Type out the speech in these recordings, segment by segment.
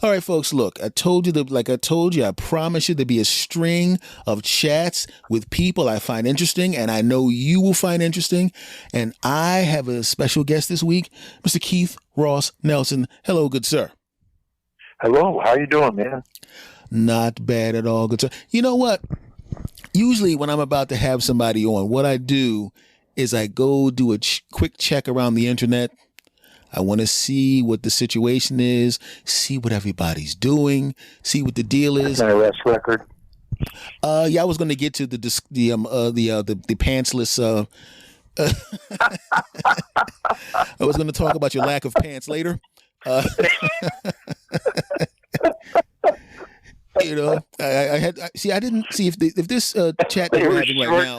All right, folks, look, I told you I promise you there'll be a string of chats with people I find interesting and I know you will find interesting. And I have a special guest this week, Mr. Keith Ross Nelson. Hello, good sir. Hello, how you doing, man? Not bad at all, good sir. You know what? Usually when I'm about to have somebody on, what I do is I go do a quick check around the internet. I want to see what the situation is, see what everybody's doing, see what the deal is. IRS record. Yeah, I was going to get to the pantsless. I was going to talk about your lack of pants later. You know, I didn't see if this chat that we're having right now.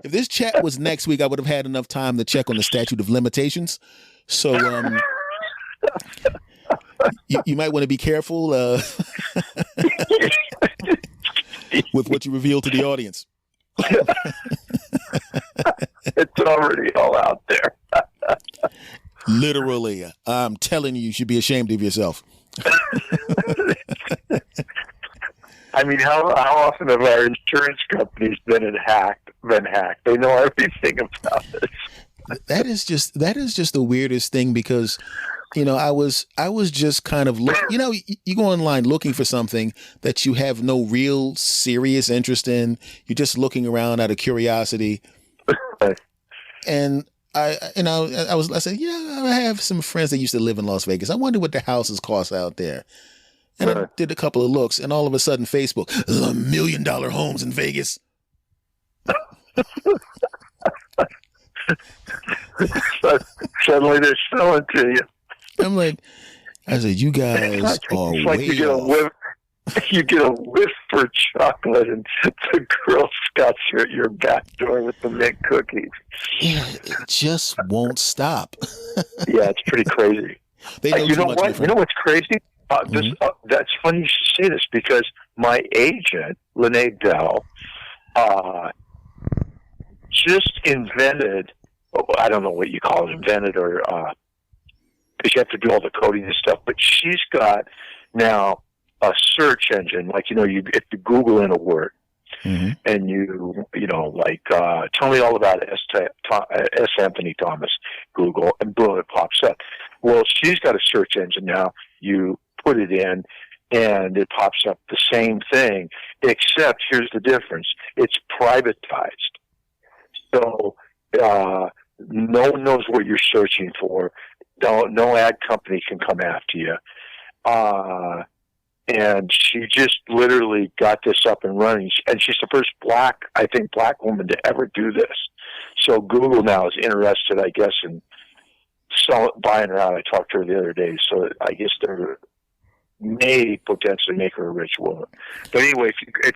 If this chat was next week, I would have had enough time to check on the statute of limitations. So you might want to be careful with what you reveal to the audience. It's already all out there. Literally, I'm telling you, you should be ashamed of yourself. I mean, how often have our insurance companies been hacked? They know everything about this. That is just the weirdest thing because, you know, I was just kind of you go online looking for something that you have no real serious interest in. You're just looking around out of curiosity, and I said, yeah, I have some friends that used to live in Las Vegas. I wonder what the houses cost out there. And I did a couple of looks, and all of a sudden, Facebook, $1 million homes in Vegas. Suddenly they're selling to you. I'm like, I said, you guys are it's like way you get off. You get a whiff for chocolate, and the Girl Scouts are at your back door with the mint cookies. Yeah, it just won't stop. Yeah, it's pretty crazy. They know you too know much what? different. You know what's crazy? That's funny you should say this because my agent, Lene Dell, just invented, I don't know what you call it, invented or, because you have to do all the coding and stuff, but she's got now a search engine, like, you know, if you Google in a word, and tell me all about S. Anthony Thomas, Google, and boom, it pops up. Well, she's got a search engine now. You put it in, and it pops up the same thing, except here's the difference. It's privatized. So no one knows what you're searching for. No ad company can come after you. And she just literally got this up and running. And she's the first black woman to ever do this. So Google now is interested, I guess, in buying her out. I talked to her the other day. So I guess they're may potentially make her a rich woman. But anyway, if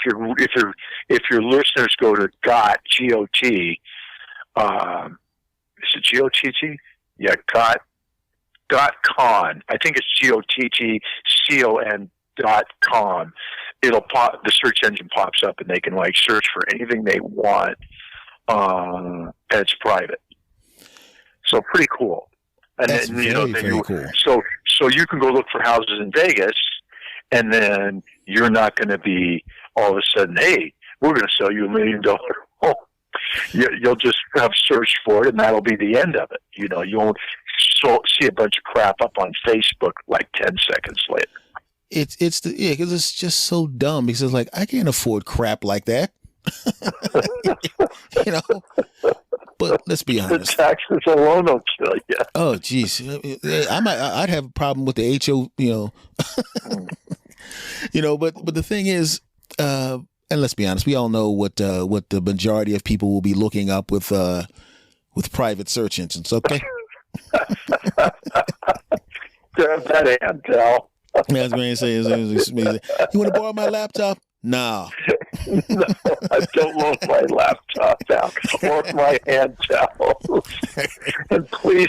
your listeners go to GOT, is it GOTT? Yeah, .con. I think it's GOTTCON.com. It'll pop. The search engine pops up, and they can like search for anything they want. And it's private, so pretty cool. And That's then, very cool. So you can go look for houses in Vegas, and then you're not going to be all of a sudden, hey, we're going to sell you $1 million home. You'll just have searched for it, and that'll be the end of it. You know, you won't see a bunch of crap up on Facebook like 10 seconds later. Because it's just so dumb. Because it's like, I can't afford crap like that. You know. But let's be honest. The taxes alone will kill you. Oh, geez. I'd have a problem with the HO, you know. You know, but the thing is, and let's be honest, we all know what the majority of people will be looking up with private search engines. Okay. Grab that Intel. Yeah, I was going to say, you want to borrow my laptop? No. No, I don't want my laptop out. I want my hand towels. And please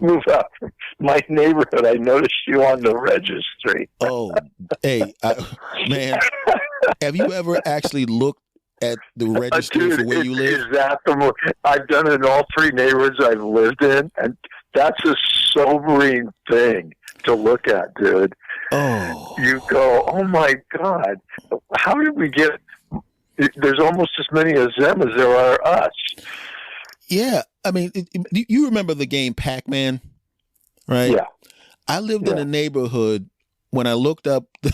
move out from my neighborhood. I noticed you on the registry. Oh, hey, man, have you ever actually looked at the registry for where you live? I've done it in all three neighborhoods I've lived in, and that's a sobering thing. to look at, dude. Oh, You go, oh my God, how did we get? There's almost as many as them as there are us. yeah. I mean, you remember the game Pac-Man, right? Yeah. I lived in a neighborhood. When I looked up, the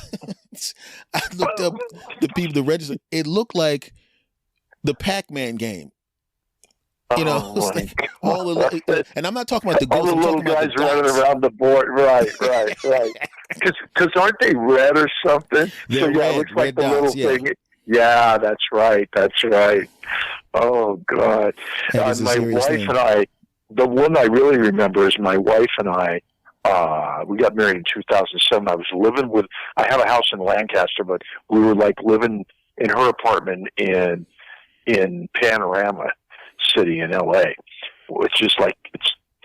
people, the register. It looked like the Pac-Man game. You know, like all the, and I'm not talking about the ghosts. All the little guys running around the board. Right. Because aren't they red or something? They're so yeah, red, it looks like the dots, little thing. Yeah, that's right. Oh God. My wife and I. The one I really remember is my wife and I. We got married in 2007. I was living with. I have a house in Lancaster, but we were like living in her apartment in Panorama City in LA, which is like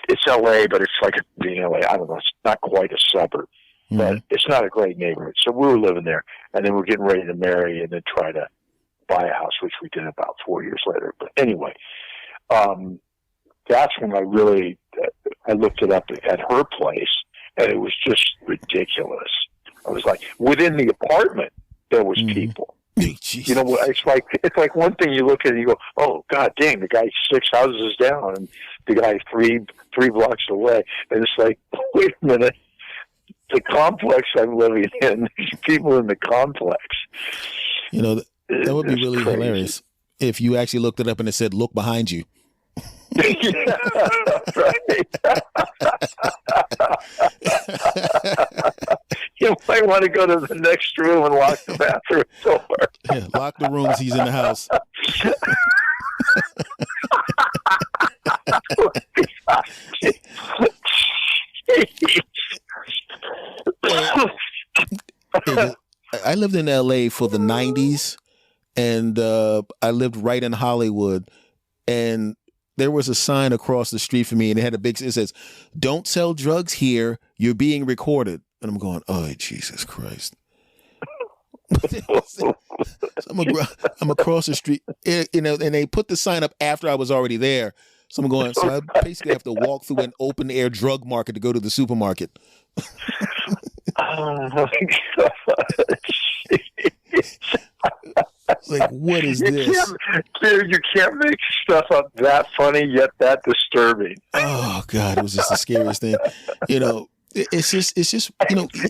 it's LA, but it's like being LA. I don't know. It's not quite a suburb, but it's not a great neighborhood. So we were living there, and then we're getting ready to marry and then try to buy a house, which we did about 4 years later. But anyway, that's when I looked it up at her place, and it was just ridiculous. I was like, within the apartment, there was people. You know, it's like one thing you look at and you go, oh God dang, the guy's 6 houses down and the guy's three blocks away, and it's like, wait a minute, the complex I'm living in, there's people in the complex. You know, that would be really hilarious if you actually looked it up and it said, "Look behind you." Yeah, right. You might want to go to the next room and lock the bathroom door. Yeah, lock the rooms. He's in the house. I lived in LA for the 90s, and I lived right in Hollywood, and there was a sign across the street for me, and it says, "Don't sell drugs here. You're being recorded." And I'm going, oh, Jesus Christ. So I'm across the street, you know, and they put the sign up after I was already there. So I'm going, so I basically have to walk through an open air drug market to go to the supermarket. Oh my God. Like, what is this? Dude, you can't make stuff up that funny yet that disturbing. Oh God, it was just the scariest thing. You know, it's just, you know. You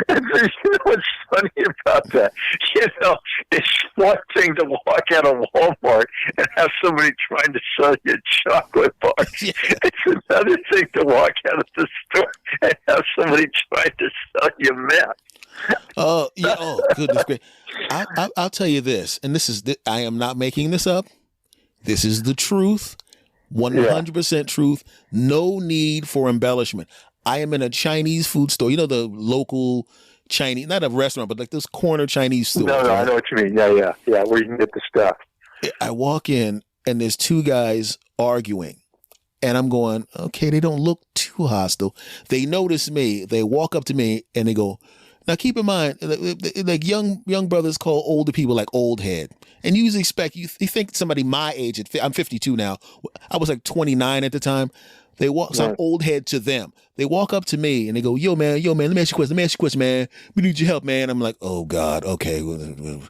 know what's funny about that? You know, it's one thing to walk out of Walmart and have somebody trying to sell you chocolate bars. Yeah. It's another thing to walk out of the store and have somebody trying to sell you meth. Oh, yeah. Oh, goodness gracious. I'll tell you this, and I am not making this up. This is the truth, 100% truth. No need for embellishment. I am in a Chinese food store. You know, the local Chinese, not a restaurant, but like this corner Chinese store. No, right? I know what you mean. Yeah, where you can get the stuff. I walk in, and there's two guys arguing. And I'm going, okay, they don't look too hostile. They notice me. They walk up to me, and they go, now keep in mind, like young brothers call older people like old head. And you usually expect, you think somebody my age, I'm 52 now. I was like 29 at the time. So I'm old head to them. They walk up to me and they go, yo man, let me ask you a question, man. We need your help, man. I'm like, oh God, okay.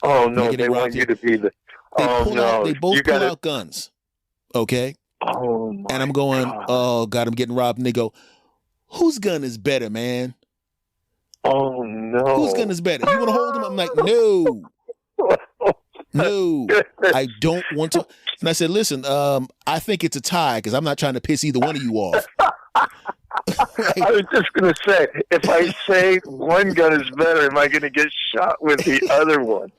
Oh no, they want you to be the, they both pull out guns. Okay. Oh my And I'm going, God. oh God, I'm getting robbed. And they go, whose gun is better, man? Oh no. Whose gun is better? You want to hold him? I'm like, no, I don't want to. And I said, listen, I think it's a tie because I'm not trying to piss either one of you off. Right? I was just going to say, if I say one gun is better, am I going to get shot with the other one?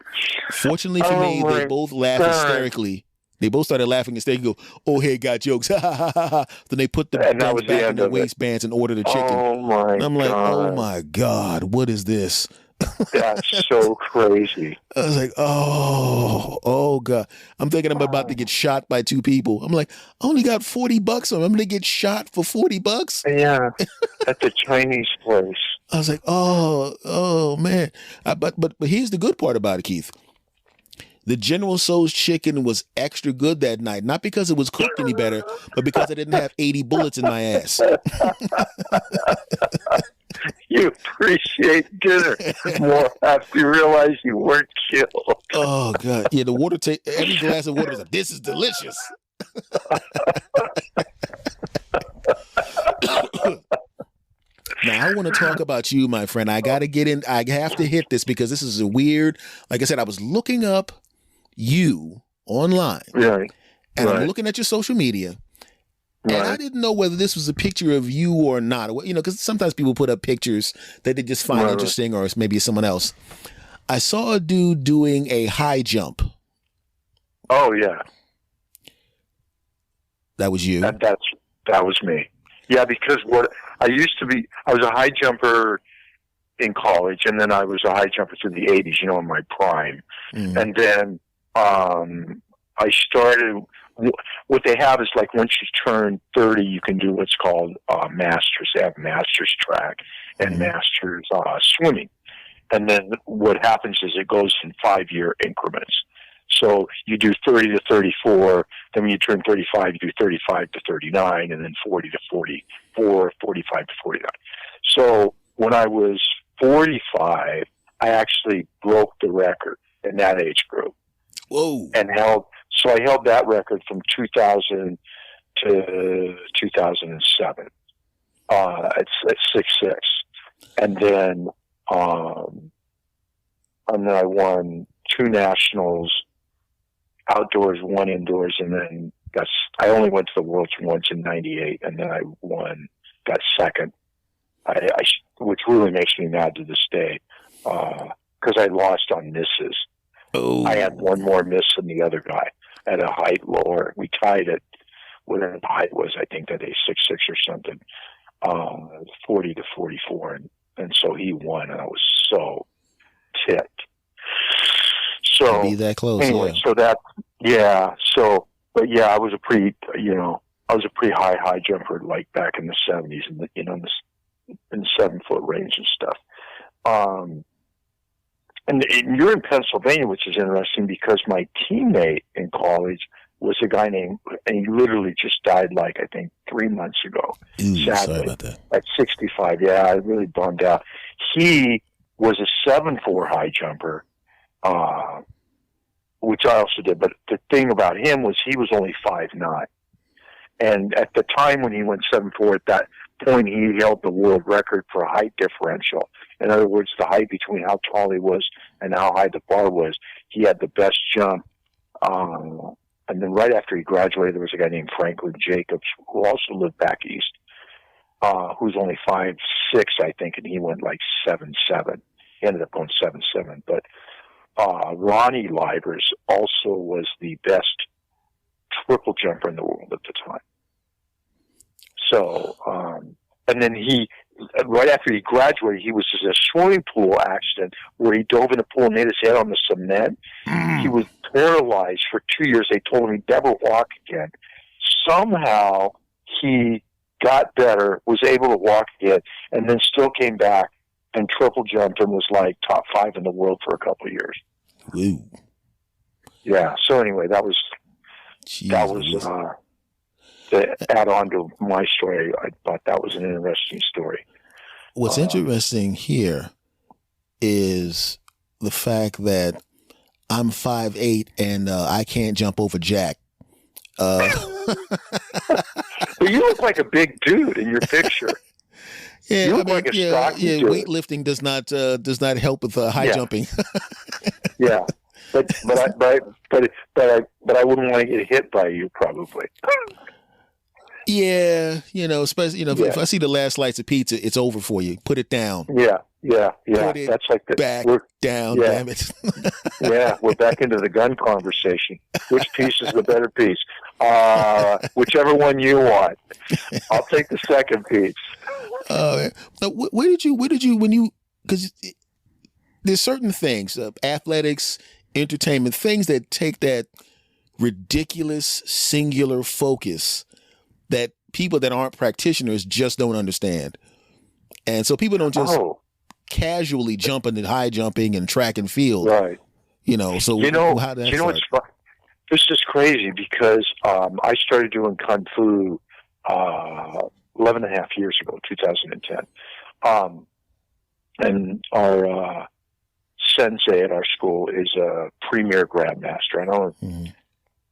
Fortunately for me, they both laughed hysterically. They both started laughing hysterically. Go, oh, hey, got jokes. Then they put the guns back in their waistbands and ordered a chicken. Oh my and I'm like, oh my God, what is this? That's so crazy. I was like, oh God. I'm thinking I'm about to get shot by two people. I'm like, I only got $40 on me. I'm going to get shot for $40? Yeah, at the Chinese place. I was like, oh man. But here's the good part about it, Keith. The General Tso's chicken was extra good that night, not because it was cooked any better, but because I didn't have 80 bullets in my ass. You appreciate dinner more after you realize you weren't killed. Oh God, yeah. The water every glass of water was like, "This is delicious." Now I want to talk about you, my friend. I got to get in. I have to hit this because this is a weird. Like I said, I was looking up you online, Right. and I'm looking at your social media. Right. And I didn't know whether this was a picture of you or not. You know, because sometimes people put up pictures that they just find interesting, or maybe it's someone else. I saw a dude doing a high jump. Oh yeah, that was you. That was me. Yeah, because I was a high jumper in college, and then I was a high jumper through the '80s. You know, in my prime, and then I started. What they have is like once you turn 30, you can do what's called masters. They have masters track and masters swimming. And then what happens is it goes in 5-year increments. So you do 30 to 34. Then when you turn 35, you do 35 to 39, and then 40 to 44, 45 to 49. So when I was 45, I actually broke the record in that age group. Whoa! So I held that record from 2000 to 2007. At 6'6", and then I won 2 nationals, outdoors, 1 indoors, and then I only went to the Worlds once in '98, and then I got second. Which really makes me mad to this day, because I lost on misses. Oh. I had one more miss than the other guy at a height lower. We tied it, whatever the height was, I think that a 6'6" or something, 40 to 44. And so he won, and I was so ticked. So, be that close, anyway, yeah. I was a pretty high jumper, like back in the 70s, in the 7-foot range and stuff. And you're in Pennsylvania, which is interesting because my teammate in college was a guy and he literally just died, like, I think 3 months ago. Ooh, sadly, sorry about that. At 65. Yeah, I really bummed out. He was a 7'4" high jumper, which I also did. But the thing about him was he was only 5'9". And at the time when he went 7'4", at that point, he held the world record for height differential. In other words, the height between how tall he was and how high the bar was. He had the best jump. And then right after he graduated, there was a guy named Franklin Jacobs, who also lived back east, who's only 5'6", I think, and he went like 7'7". He ended up going 7'7". But Ronnie Livers also was the best triple jumper in the world at the time. So, and then right after he graduated, he was in a swimming pool accident where he dove in a pool and hit his head on the cement. He was paralyzed for 2 years. They told him he'd never walk again. Somehow he got better, was able to walk again, and then still came back and triple jumped and was like top 5 in the world for a couple of years. Ooh. Yeah. So anyway, that was to add on to my story. I thought that was an interesting story. What's interesting here is the fact that I'm 5'8" and I can't jump over Jack. But you look like a big dude in your picture. Yeah, you look like a stocky dude. Weightlifting does not help with high jumping. Yeah, but I wouldn't want to get hit by you probably. Yeah, especially if I see the last slice of pizza, it's over for you. Put it down. Yeah. Put it That's like back down. Yeah. Damn it. Yeah, we're back into the gun conversation. Which piece is the better piece? Whichever one you want. I'll take the second piece. Where did you because there's certain things, athletics, entertainment, things that take that ridiculous singular focus that people that aren't practitioners just don't understand. And so people don't just casually jump into high jumping and track and field. Right. So how did that start? What's fun? This is crazy because I started doing Kung Fu 11 and a half years ago, 2010. and our sensei at our school is a premier grandmaster.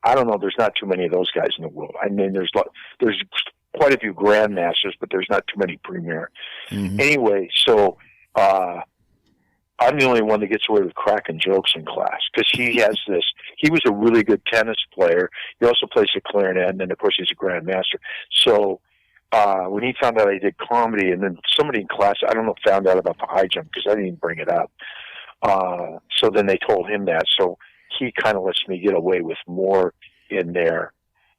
I don't know. There's not too many of those guys in the world. I mean, there's quite a few grandmasters, but there's not too many premier. Anyway, so I'm the only one that gets away with cracking jokes in class because he was a really good tennis player. He also plays the clarinet, and then of course he's a grandmaster. So when he found out I did comedy, and then somebody in class, I don't know, found out about the high jump because I didn't even bring it up. So then they told him that. So he kind of lets me get away with more in there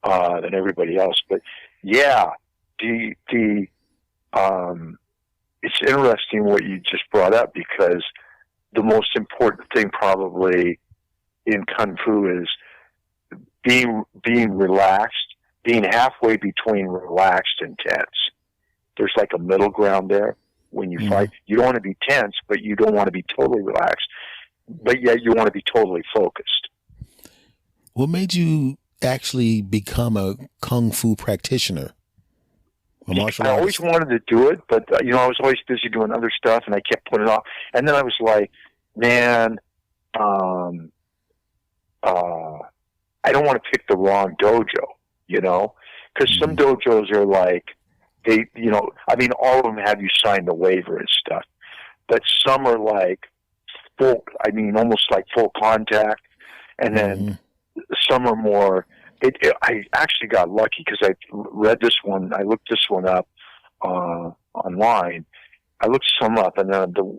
than everybody else. But yeah, it's interesting what you just brought up, because the most important thing probably in Kung Fu is being relaxed, being halfway between relaxed and tense. There's like a middle ground there. When you fight, you don't want to be tense, but you don't want to be totally relaxed, but yet you want to be totally focused. What made you actually become a Kung Fu practitioner? A martial artist? I always wanted to do it, but I was always busy doing other stuff, and I kept putting it off. And then I was like, man, I don't want to pick the wrong dojo, because some dojos are like, all of them have you sign the waiver and stuff, but some are like almost like full contact, and then some are more. I actually got lucky because I read this one. I looked this one up online. I looked some up, and then the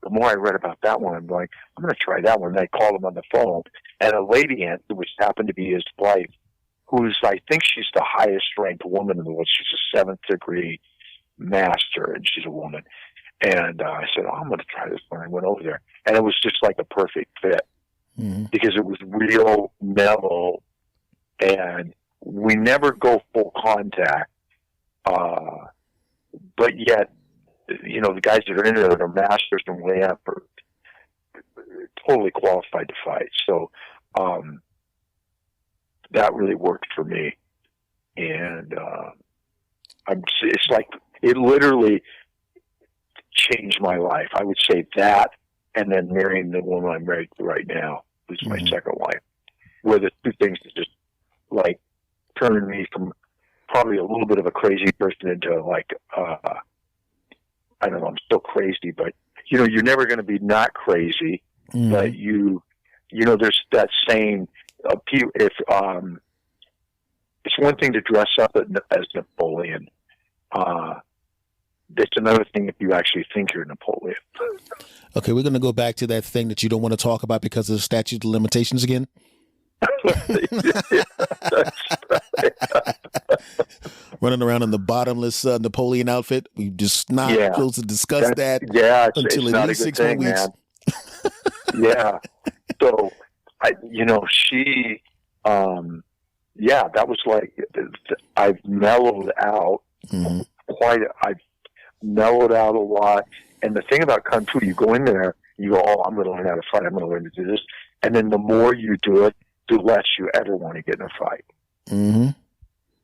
more I read about that one, I'm like, I'm going to try that one. And I called him on the phone, and a lady, which happened to be his wife, I think she's the highest ranked woman in the world. She's a 7th degree master, and she's a woman. And I said, I'm going to try this one. I went over there, and it was just like a perfect fit because it was real mellow, and we never go full contact. But yet, the guys that are in there that are masters and way up are totally qualified to fight. So, that really worked for me, and it's like it literally changed my life. I would say that, and then marrying the woman I'm married to right now, who's my second wife, were the two things that just like turned me from probably a little bit of a crazy person into like I don't know, I'm still crazy, but you're never going to be not crazy, but there's that saying. If it's one thing to dress up as Napoleon, it's another thing if you actually think you're Napoleon. Okay, we're going to go back to that thing that you don't want to talk about because of the statute of limitations again. Running around in the bottomless Napoleon outfit. We just not supposed to discuss that until at least 6 more weeks. Yeah. So, she, that was like, I've mellowed out I've mellowed out a lot. And the thing about Kung Fu, you go in there, you go, I'm going to learn how to fight. I'm going to learn to do this. And then the more you do it, the less you ever want to get in a fight. And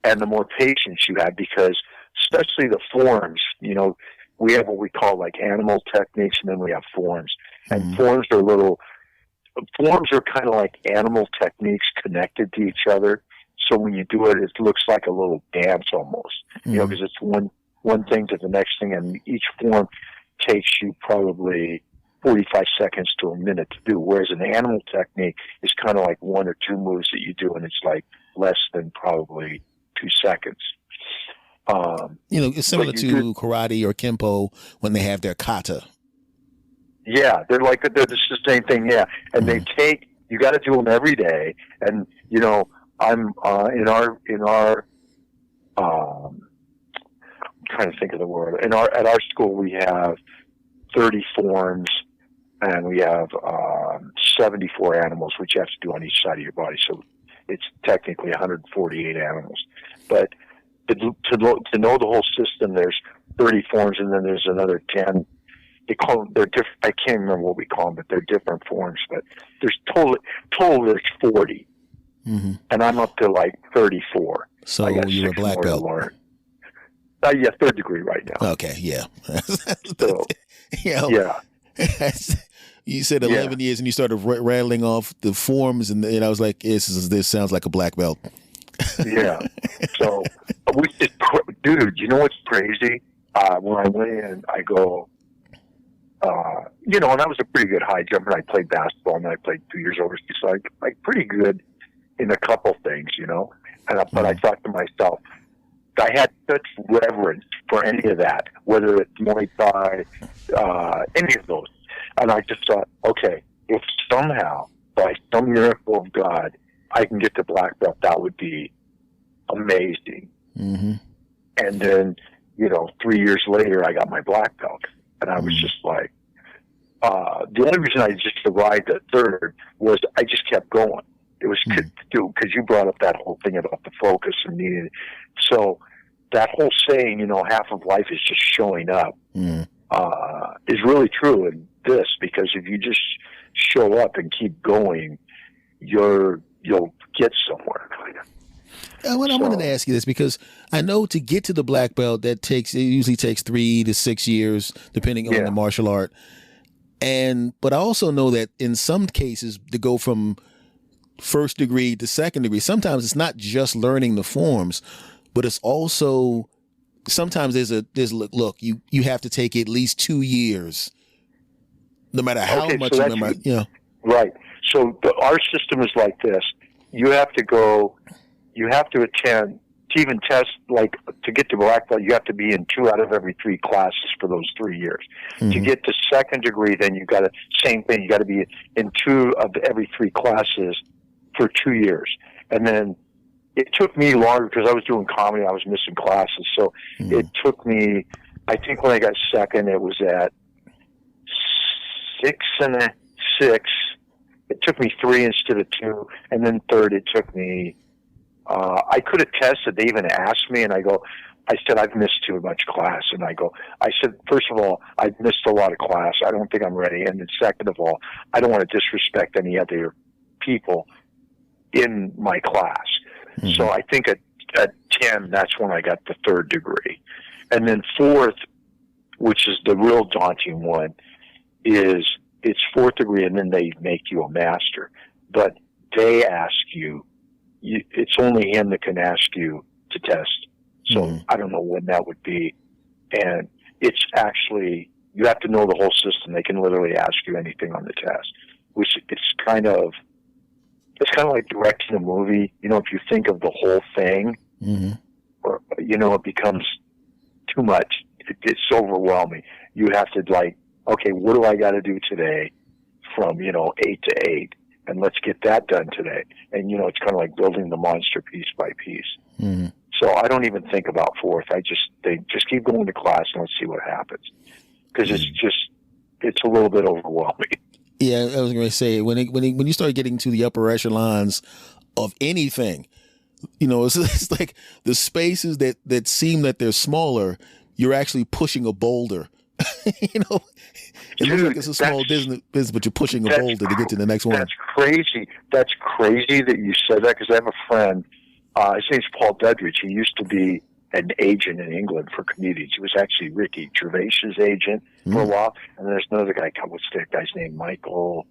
the more patience you have, because especially the forms, we have what we call like animal techniques, and then we have forms. And forms are kind of like animal techniques connected to each other. So when you do it, it looks like a little dance almost, because it's one thing to the next thing, and each form takes you probably 45 seconds to a minute to do. Whereas an animal technique is kind of like 1 or 2 moves that you do, and it's like less than probably 2 seconds. It's similar to karate or kempo when they have their kata. Yeah, they're the same thing. Yeah, and they you got to do them every day. And I'm in our I'm trying to think of the word. At our school we have 30 forms, and we have 74 animals, which you have to do on each side of your body. So it's technically 148 animals. But to know the whole system, there's 30 forms, and then there's another 10. They're different. I can't remember what we call them, but they're different forms. But there's total there's 40, and I'm up to like 34. So you're a black belt. Yeah, 3rd degree right now. Okay, yeah. You know, Yeah. you said 11 years and you started rattling off the forms and I was like, this sounds like a black belt. Yeah. So, dude, you know what's crazy? When I went in, I go, and I was a pretty good high jumper. I played basketball and I played 2 years overseas. So I pretty good in a couple things, but I thought to myself, I had such reverence for any of that, whether it's Muay Thai, any of those. And I just thought, okay, if somehow, by some miracle of God, I can get to black belt, that would be amazing. Mm-hmm. And then, 3 years later, I got my black belt. And I was just like, the only reason I just arrived at third was I just kept going. It was because you brought up that whole thing about the focus and needing. So that whole saying, half of life is just showing up, is really true in this, because if you just show up and keep going, you'll get somewhere. I wanted to ask you this because I know to get to the black belt, it usually takes 3 to 6 years, depending on the martial art. But I also know that in some cases, to go from first degree to second degree, sometimes it's not just learning the forms, but it's also sometimes look, you have to take at least 2 years, no matter how much you remember. Right. So our system is like this: you have to attend to even test, like to get to black belt. You have to be in 2 out of every 3 classes for those 3 years. Mm-hmm. To get to second degree, then you got same thing. You got to be in 2 of every 3 classes for 2 years. And then it took me longer because I was doing comedy. I was missing classes. So it took me, I think when I got second, it was at 6 and a 6. It took me 3 instead of 2. And then third, it took me, I could have tested. They even asked me, and I said, I've missed too much class. And I said, first of all, I've missed a lot of class. I don't think I'm ready. And then second of all, I don't want to disrespect any other people in my class. Mm-hmm. So I think at 10, that's when I got the third degree. And then fourth, which is the real daunting one, is it's fourth degree, and then they make you a master. But they ask you, it's only him that can ask you to test. So I don't know when that would be. And it's actually, you have to know the whole system. They can literally ask you anything on the test, which it's kind of like directing a movie. If you think of the whole thing, or, it becomes too much. It's overwhelming. You have to okay, what do I got to do today from, 8 to 8? And let's get that done today. And, it's kind of like building the monster piece by piece. Mm-hmm. So I don't even think about fourth. They just keep going to class and let's see what happens. Because it's a little bit overwhelming. Yeah, I was going to say, when you start getting to the upper echelons of anything, it's like the spaces that seem that they're smaller, you're actually pushing a boulder. It looks like it's a small business, but you're pushing a boulder to get to the next one. That's crazy. That's crazy that you said that, because I have a friend, his name's Paul Dudridge. He used to be an agent in England for comedians. He was actually Ricky Gervais's agent for a while. And there's another guy, what's that guy's name? Michael,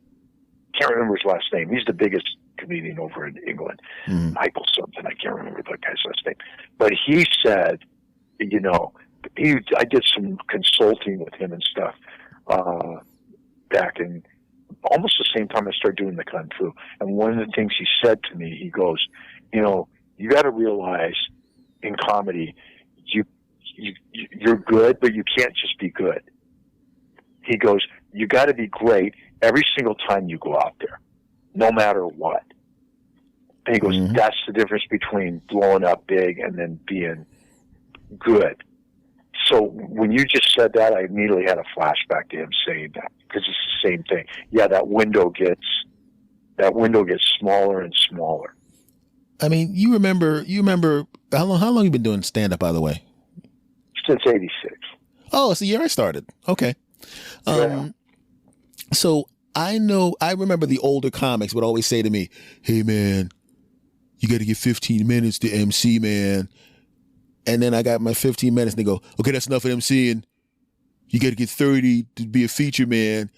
can't remember his last name. He's the biggest comedian over in England. Michael something, I can't remember that guy's last name. But he said, I did some consulting with him and stuff back in almost the same time I started doing the Kung Fu. And one of the things he said to me, he goes, you got to realize in comedy, you're good, but you can't just be good. He goes, you got to be great every single time you go out there, no matter what. And he goes, that's the difference between blowing up big and then being good. So when you just said that, I immediately had a flashback to him saying that, because it's the same thing. Yeah, that window gets smaller and smaller. I mean, you remember how long you been doing stand up, by the way? Since '86. Oh, it's the year I started. Okay. So I remember the older comics would always say to me, "Hey man, you got to get 15 minutes to MC, man." And then I got my 15 minutes and they go, "Okay, that's enough of MCing. you got to get 30 to be a feature man.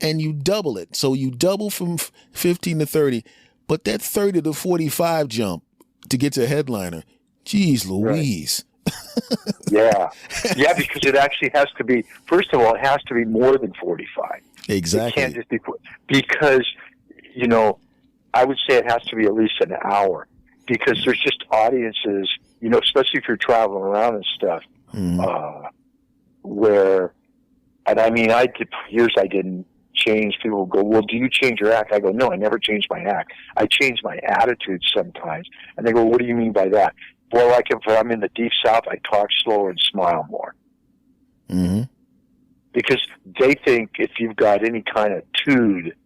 And you double it. So you double from 15 to 30. But that 30 to 45 jump to get to a headliner, geez Louise. Yeah. Yeah, because it actually has to be, first of all, it has to be more than 45. Exactly. It can't just be, because, I would say it has to be at least an hour, because there's just audiences, especially if you're traveling around and stuff, where, and I mean, for years I didn't change. People go, well, do you change your act? I go, no, I never change my act. I change my attitude sometimes. And they go, what do you mean by that? Well, like if I'm in the Deep South, I talk slower and smile more. Mm-hmm. Because they think if you've got any kind of tude,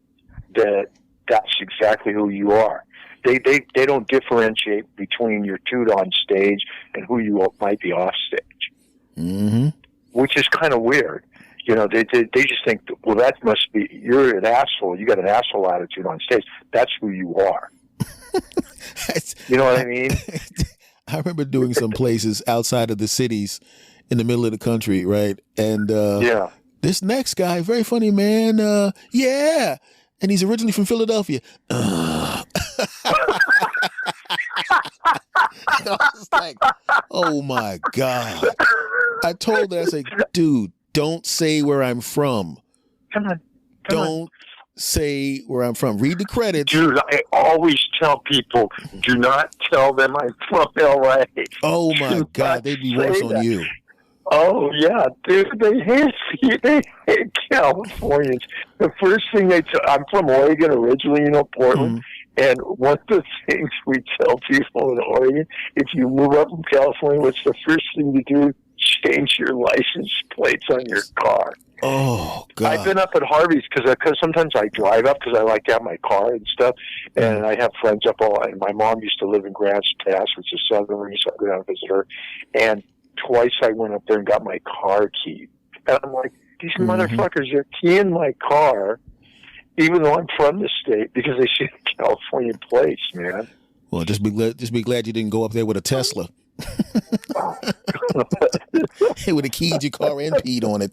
that's exactly who you are. They don't differentiate between your tude on stage and who you might be off stage. Mm-hmm. Which is kind of weird. They just think, well, that must be, you're an asshole. You got an asshole attitude on stage. That's who you are. You know what I mean? I remember doing some places outside of the cities in the middle of the country, right? And this next guy, very funny man, yeah. And he's originally from Philadelphia. I was like, oh my God. I told her, I said, dude, don't say where I'm from. Come on. Don't say where I'm from. Read the credits. Dude, I always tell people, do not tell them I'm from L.A. Oh my God, they'd be worse on you. Oh yeah, dude, they hate Californians. The first thing I'm from Oregon originally, Portland. And one of the things we tell people in Oregon, if you move up from California, what's the first thing you do? Change your license plates on your car. Oh, God. I've been up at Harvey's because sometimes I drive up because I like to have my car and stuff. And I have friends up and my mom used to live in Grants Pass, which is southern, so I go down and visit her. And twice I went up there and got my car key. And I'm like, these motherfuckers are keying my car, even though I'm from the state, because they see the California plates, man. Well, just be glad you didn't go up there with a Tesla. It would have keyed your car and peed on it.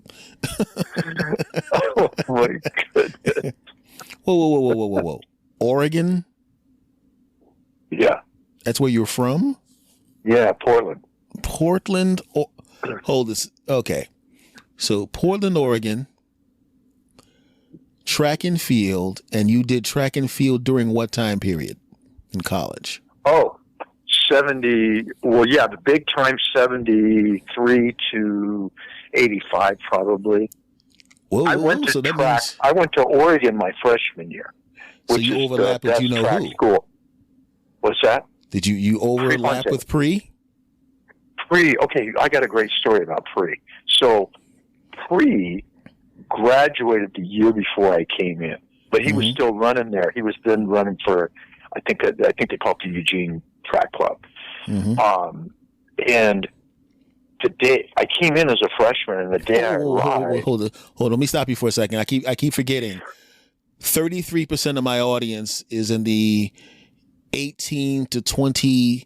Oh my goodness. Whoa. Oregon? Yeah. That's where you're from? Yeah, Portland. Portland? Hold this. Okay. So Portland, Oregon, track and field, and you did track and field during what time period in college? Oh, 70, well, yeah, the big time, 73 to 85, probably. I went to Oregon my freshman year. So you overlap with who? School. What's that? Did you overlap with Pre? Pre, okay, I got a great story about Pre. So, Pre graduated the year before I came in, but he was still running there. He was then running for, I think they call it the Eugene Track Club. And the day I came in as a freshman, and the day I arrived. Hold on. Let me stop you for a second. I keep forgetting. 33% of my audience is in the 18 to 25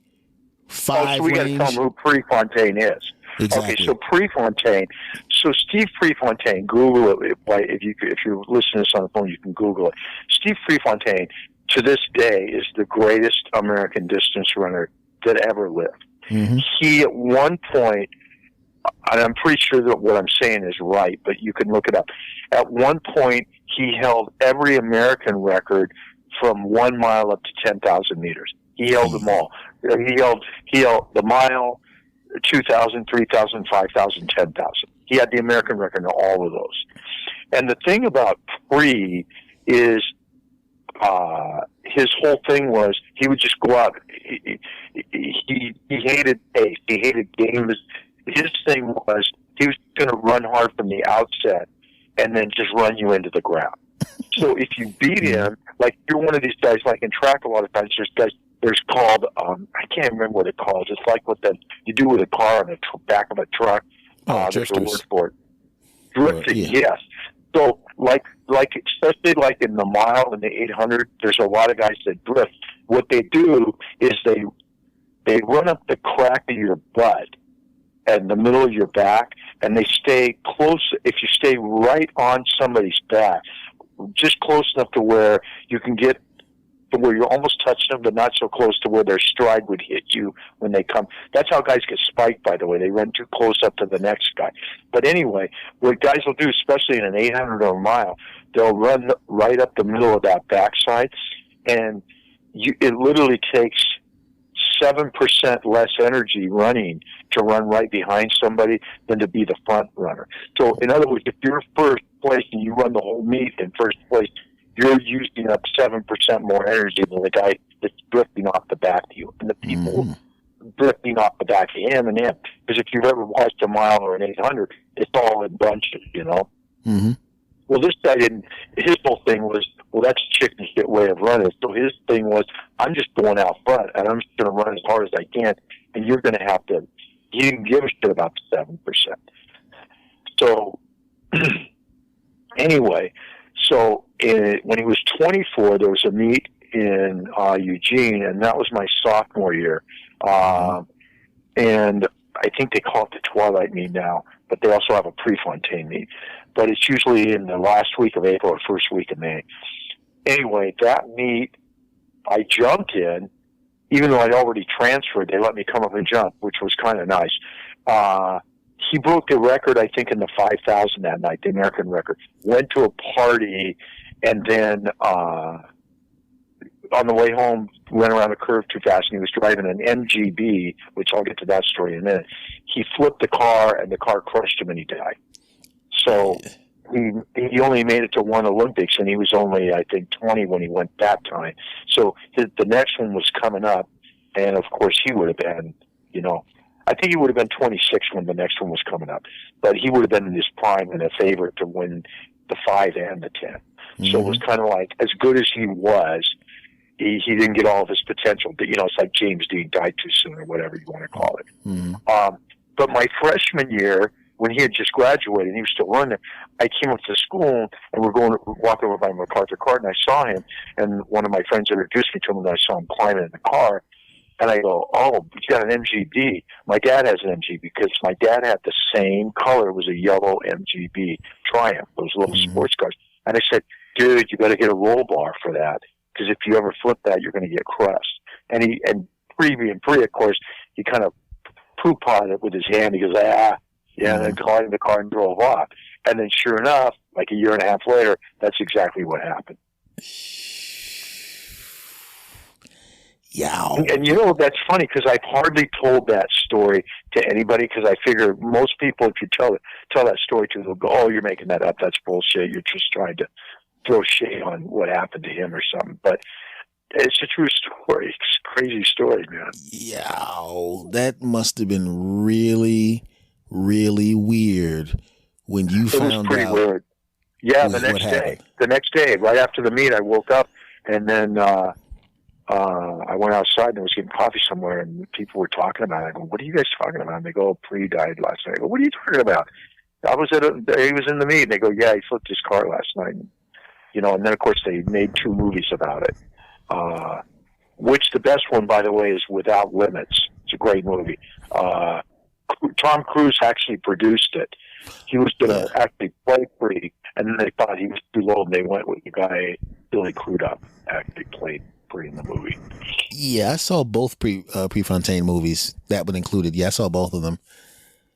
so we got to tell them who Prefontaine is. Exactly. Okay, so Prefontaine. So Steve Prefontaine, Google it. If you're listening to this on the phone, you can Google it. Steve Prefontaine, to this day, is the greatest American distance runner that ever lived. He, at one point, and I'm pretty sure that what I'm saying is right, but you can look it up. At one point, he held every American record from 1 mile up to 10,000 meters. He held them all. He held the mile, 2,000, 3,000, 5,000, 10,000. He had the American record in all of those. And the thing about Pre is his whole thing was he would just go out. He hated pace. He hated games. His thing was he was going to run hard from the outset and then just run you into the ground. So if you beat him, like you're one of these guys, like in track a lot of times there's called, I can't remember what it calls. It's like what you do with a car on the back of a truck. There's a word for it. Drifting, yes. So like especially like in the mile and the 800, there's a lot of guys that drift. What they do is they run up the crack of your butt in the middle of your back, and they stay close. If you stay right on somebody's back, just close enough to where you can get to where you're almost touching them, but not so close to where their stride would hit you when they come. That's how guys get spiked, by the way. They run too close up to the next guy. But anyway, what guys will do, especially in an 800 or a mile, they'll run right up the middle of that backside, and it literally takes 7% less energy running to run right behind somebody than to be the front runner. So, in other words, if you're first place and you run the whole meet in first place, you're using up 7% more energy than the guy that's drifting off the back of you, and the people drifting off the back of him and him. Because if you've ever watched a mile or an 800, it's all in bunches, you know? Mm-hmm. Well, this guy didn't. His whole thing was, well, that's a chicken shit way of running. So his thing was, I'm just going out front, and I'm just going to run as hard as I can, and you're going to have to. He didn't give a shit about the 7%. So anyway, when he was 24, there was a meet in Eugene, and that was my sophomore year. And I think they call it the Twilight meet now, but they also have a Prefontaine meet. But it's usually in the last week of April or first week of May. Anyway, that meet, I jumped in, even though I'd already transferred. They let me come up and jump, which was kind of nice. He broke the record, I think, in the 5,000 that night, the American record. Went to a party, and then on the way home, went around the curve too fast, and he was driving an MGB, which I'll get to that story in a minute. He flipped the car, and the car crushed him, and he died. So he only made it to one Olympics, and he was only, I think, 20 when he went that time. So the next one was coming up, and of course he would have been, I think he would have been 26 when the next one was coming up. But he would have been in his prime and a favorite to win the 5 and the 10. Mm-hmm. So it was kind of like, as good as he was, he didn't get all of his potential. But, it's like James Dean died too soon or whatever you want to call it. Mm-hmm. But my freshman year, when he had just graduated and he was still running, I came up to school and we're walking over by MacArthur Court, and I saw him, and one of my friends introduced me to him, and I saw him climbing in the car, and I go, "Oh, he's got an MGB." My dad has an MGB because my dad had the same color. It was a yellow MGB Triumph, those little sports cars. And I said, "Dude, you got to get a roll bar for that, because if you ever flip that, you're going to get crushed." And being pre, of course, he kind of poop-pawed it with his hand. He goes, "Ah." Yeah, and then got in the car and drove off. And then sure enough, like a year and a half later, that's exactly what happened. Yeah. And that's funny, because I've hardly told that story to anybody, because I figure most people, if you tell that story to them, they'll go, "Oh, you're making that up. That's bullshit. You're just trying to throw shade on what happened to him or something." But it's a true story. It's a crazy story, man. Yeah, that must have been really, really weird when you found out. It was pretty weird. Yeah, the next day, right after the meet, I woke up, and then I went outside and I was getting coffee somewhere, and people were talking about it. I go, "What are you guys talking about?" And they go, "Pre died last night." I go, "What are you talking about?" He was in the meet. And they go, "Yeah, he flipped his car last night." And then of course they made 2 movies about it. Which the best one, by the way, is Without Limits. It's a great movie. Tom Cruise actually produced it. He was going to actually play Pre, and then they thought he was too old, and they went with the guy, Billy Crudup, actually played Pre in the movie. Yeah, I saw both Prefontaine movies. That one included. Yeah, I saw both of them.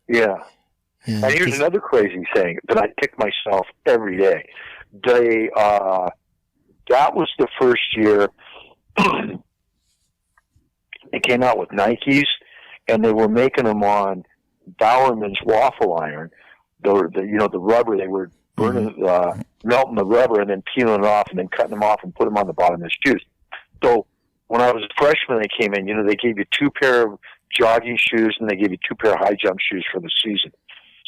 Yeah. And here's another crazy thing that I kick myself every day. That was the first year they came out with Nikes, and they were making them on Bowerman's waffle iron. The rubber, they were burning, melting the rubber and then peeling it off and then cutting them off and putting them on the bottom of the shoes. So when I was a freshman, they came in, they gave you 2 pair of jogging shoes and they gave you 2 pair of high jump shoes for the season.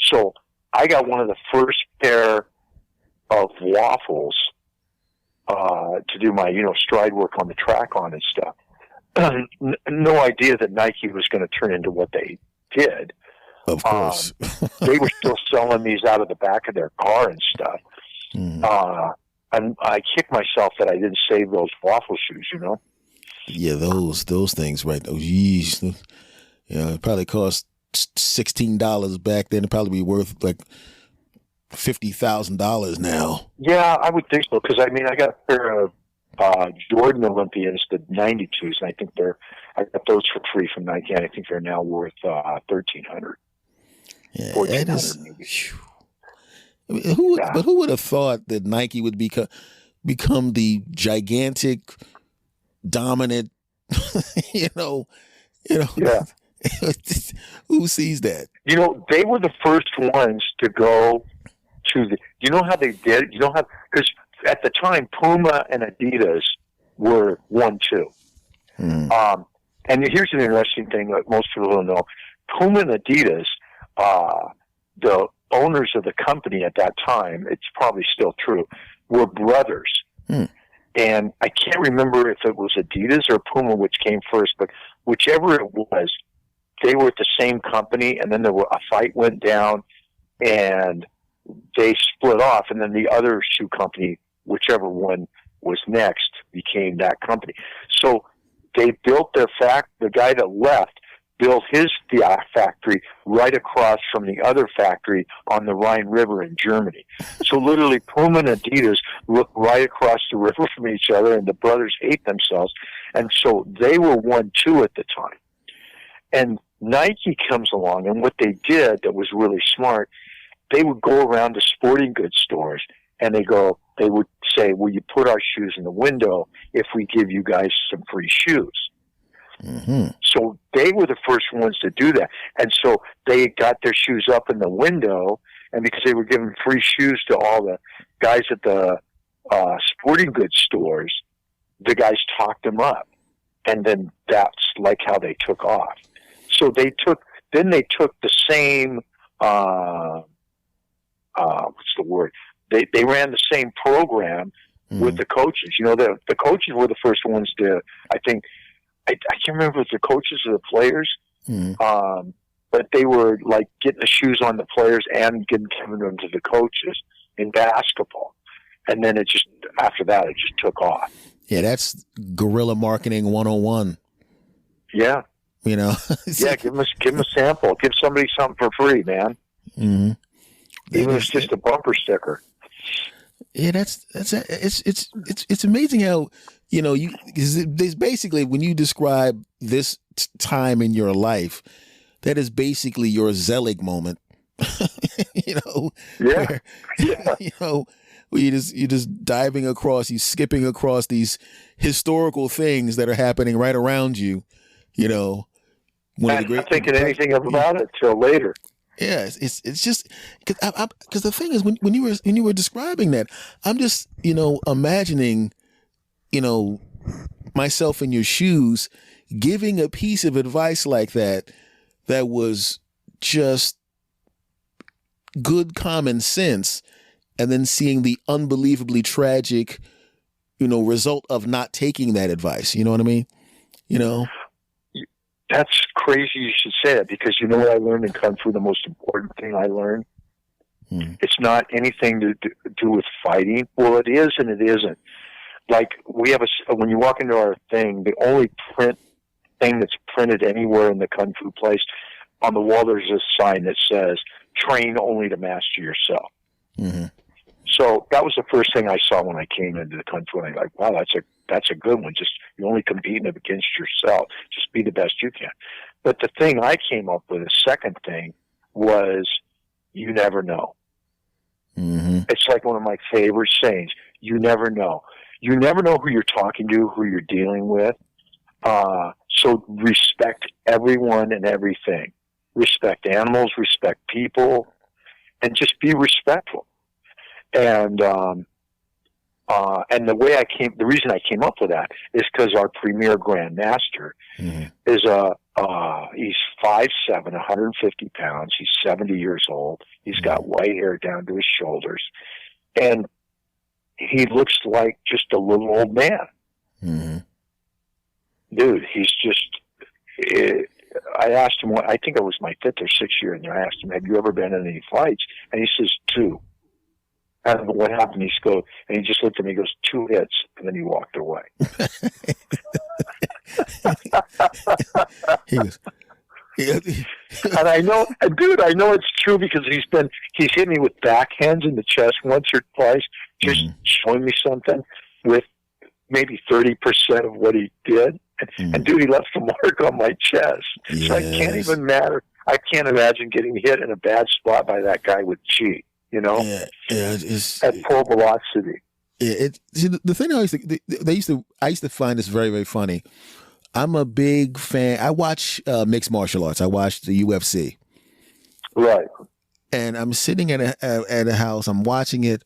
So I got one of the first pair of waffles to do my, stride work on the track on and stuff. No idea that Nike was going to turn into what they did. Of course. They were still selling these out of the back of their car and stuff. And I kicked myself that I didn't save those waffle shoes, Yeah, those things, right? Oh, geez. Yeah, it probably cost $16 back then. It'd probably be worth like $50,000 now. Yeah, I would think so, because I mean, I got a pair of Jordan Olympians, the 92s, and I think I got those for free from Nike, and I think they're now worth $1,300. Yeah, that is. I mean, but who would have thought that Nike would become the gigantic, dominant, Yeah. Who sees that? They were the first ones to go to the. You know how they did? Because at the time, Puma and Adidas were 1-2. And here's an interesting thing that most people don't know: Puma and Adidas, the owners of the company at that time, it's probably still true, were brothers. And I can't remember if it was Adidas or Puma which came first, but whichever it was, they were at the same company, and then a fight went down, and they split off, and then the other shoe company, whichever one was next, became that company. So they built the guy that left built his factory right across from the other factory on the Rhine River in Germany. So literally Puma and Adidas look right across the river from each other, and the brothers hate themselves. And so they were 1-2 at the time. And Nike comes along, and what they did that was really smart, they would go around to sporting goods stores, and they would say, will you put our shoes in the window if we give you guys some free shoes? So they were the first ones to do that. And so they got their shoes up in the window, and because they were giving free shoes to all the guys at the sporting goods stores, the guys talked them up. And then that's like how they took off. So they took the same, what's the word? They ran the same program with the coaches. The coaches were the first ones to, I think, I can't remember if it's the coaches or the players, but they were like getting the shoes on the players and giving them to the coaches in basketball. And then after that, it just took off. Yeah, that's guerrilla marketing 101. Yeah. Yeah, give them a sample. Give somebody something for free, man. Even if it's just a bumper sticker. Yeah, it's amazing how there's basically, when you describe this time in your life, that is basically your Zelig moment. Where you're just diving across, you skipping across these historical things that are happening right around you. I'm not thinking anything about it till later. Yeah, it's just because the thing is, when you were describing that, I'm just imagining myself in your shoes, giving a piece of advice like that was just good common sense, and then seeing the unbelievably tragic result of not taking that advice. You know what I mean? That's crazy you should say that, because you know what I learned in Kung Fu? The most important thing I learned? It's not anything to do with fighting. Well, it is and it isn't. Like, we have when you walk into our thing, the only thing that's printed anywhere in the Kung Fu place, on the wall there's a sign that says, train only to master yourself. So that was the first thing I saw when I came into the Kung Fu. And I'm like, wow, that's a good one. Just, you're only competing against yourself. Just be the best you can. But the thing I came up with, a second thing, was you never know. It's like one of my favorite sayings. You never know. You never know who you're talking to, who you're dealing with. So respect everyone and everything. Respect animals, respect people, and just be respectful. And the reason I came up with that is because our premier Grand Master is he's 5'7", 150 pounds. He's 70 years old. He's got white hair down to his shoulders, and he looks like just a little old man. Dude, he's just. I asked him. I think it was my 5th or 6th year in there. I asked him, "Have you ever been in any fights?" And he says, 2. I don't know what happened. And he just looked at me. He goes, 2 hits, and then he walked away. And I know, dude, I know it's true because he's hit me with backhands in the chest once or twice, just showing me something with maybe 30% of what he did. And dude, he left a mark on my chest. Yes. So I can't even matter. I can't imagine getting hit in a bad spot by that guy with G, you know? Yeah, it's at full velocity. See, the thing I used to find this very, very funny. I'm a big fan. I watch mixed martial arts. I watch the UFC. Right. And I'm sitting at a house. I'm watching it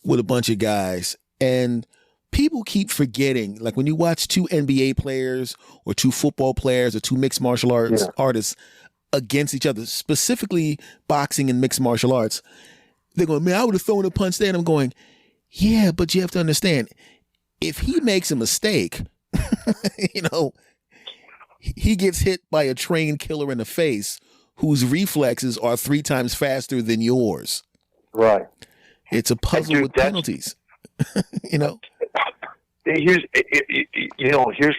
with a bunch of guys, and people keep forgetting. Like when you watch two NBA players or two football players or two mixed martial arts artists against each other, specifically boxing and mixed martial arts, they're going, man, I would have thrown a punch there. And I'm going, yeah, but you have to understand, if he makes a mistake, you know, he gets hit by a trained killer in the face whose reflexes are 3 times faster than yours. Right. It's a puzzle with penalties. You know? Here's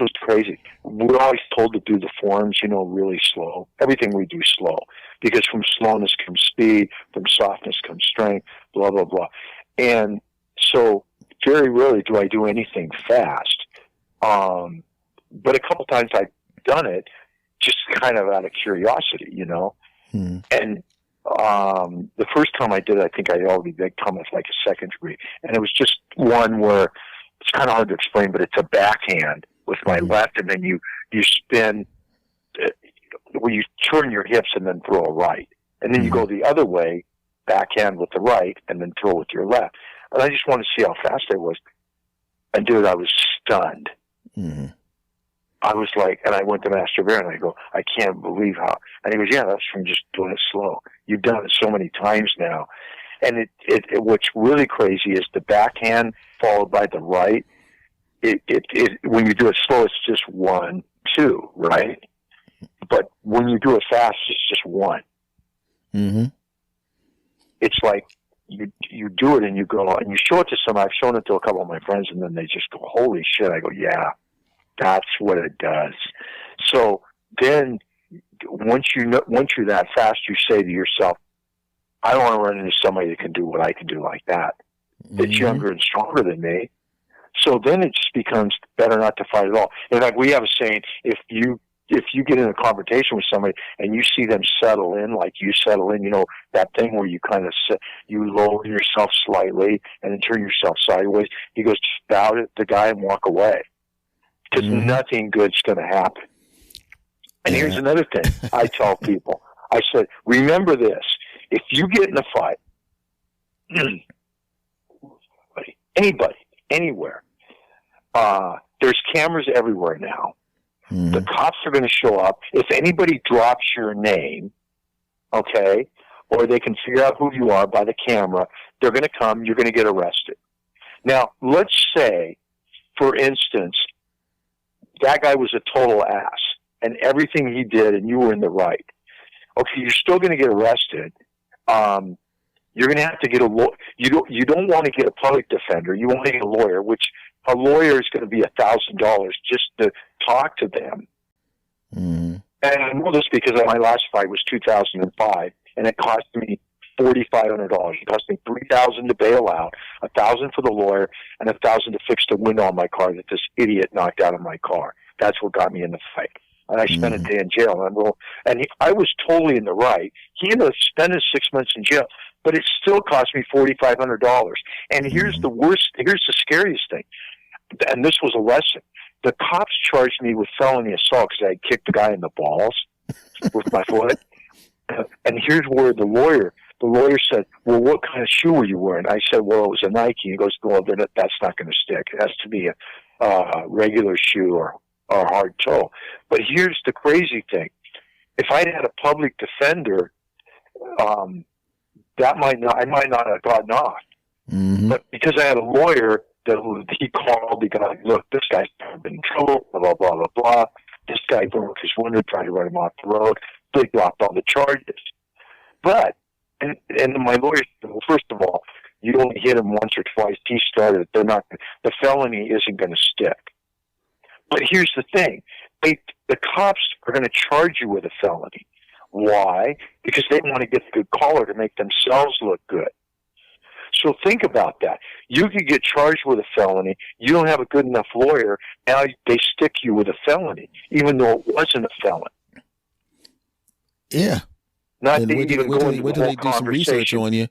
what's crazy. We're always told to do the forms, you know, really slow. Everything we do slow. Because from slowness comes speed, from softness comes strength, blah, blah, blah. And so very rarely do I do anything fast. But a couple times I've done it just kind of out of curiosity, you know. And the first time I did it, I think I already become with like a second degree. And it was just one where it's kind of hard to explain, but it's a backhand with my left, and then you spin, where you turn your hips and then throw a right. And then you go the other way, backhand with the right, and then throw with your left. And I just wanted to see how fast I was. And dude, I was stunned. I was like, and I went to Master Bear and I go, I can't believe how. And he goes, yeah, that's from just doing it slow. You've done it so many times now. And what's really crazy is the backhand followed by the right. When you do it slow, it's just 1, 2, right? But when you do it fast, it's just 1. It's like you do it and you go, and you show it to somebody. I've shown it to a couple of my friends, and then they just go, holy shit. I go, yeah, that's what it does. So then once you're that fast, you say to yourself, I don't want to run into somebody that can do what I can do like that. That's younger and stronger than me. So then it just becomes better not to fight at all. In fact, we have a saying, if you get in a conversation with somebody and you see them settle in like you settle in, you know, that thing where you kind of you lower yourself slightly and then turn yourself sideways, he goes, just bow to the guy and walk away. Because nothing good's going to happen. And here's another thing I tell people. I said, remember this. If you get in a fight, anybody, anywhere, there's cameras everywhere now. The cops are going to show up. If anybody drops your name, okay, or they can figure out who you are by the camera, they're going to come, you're going to get arrested. Now, let's say, for instance, that guy was a total ass, and everything he did, and you were in the right. Okay, you're still going to get arrested. You're going to have to get a lawyer. You don't want to get a public defender. You want to get a lawyer, which a lawyer is going to be $1,000 just to talk to them. And I know this because my last fight was 2005, and it cost me $4,500. It cost me $3,000 to bail out, $1,000 for the lawyer, and $1,000 to fix the window on my car that this idiot knocked out of my car. That's what got me in the fight. And I spent a day in jail. I was totally in the right. He ended up spending 6 months in jail, but it still cost me $4,500. And here's the scariest thing, and this was a lesson. The cops charged me with felony assault because I had kicked the guy in the balls with my foot. And here's where the lawyer said, well, what kind of shoe were you wearing? I said, well, it was a Nike. He goes, well, that's not going to stick. It has to be a regular shoe or hard toe. But here's the crazy thing. If I'd had a public defender, I might not have gotten off. But because I had a lawyer, he called the guy, look, this guy's been in trouble, blah, blah, blah, blah, blah. This guy broke his window, tried to run him off the road. They dropped all the charges. But, and my lawyer said, well, first of all, you only hit him once or twice. He started. The felony isn't going to stick. But here's the thing. the cops are going to charge you with a felony. Why? Because they want to get the good caller to make themselves look good. So think about that. You could get charged with a felony. You don't have a good enough lawyer. Now they stick you with a felony, even though it wasn't a felony. Yeah. Not and wait till they do some research on you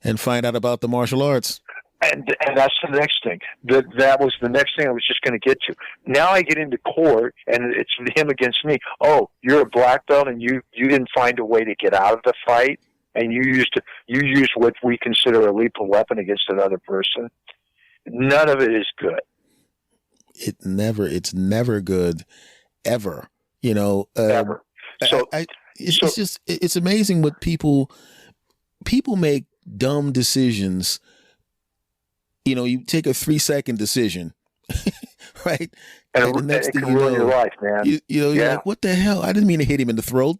and find out about the martial arts. And that's the next thing. That was the next thing I was just going to get to. Now I get into court, and it's him against me. Oh, you're a black belt, and you didn't find a way to get out of the fight, and you used what we consider a lethal weapon against another person. None of it is good. It's never good, ever. Ever. So it's amazing what people make dumb decisions. You take a 3-second decision, right? And the next thing you know, your life, man. You're like, what the hell? I didn't mean to hit him in the throat.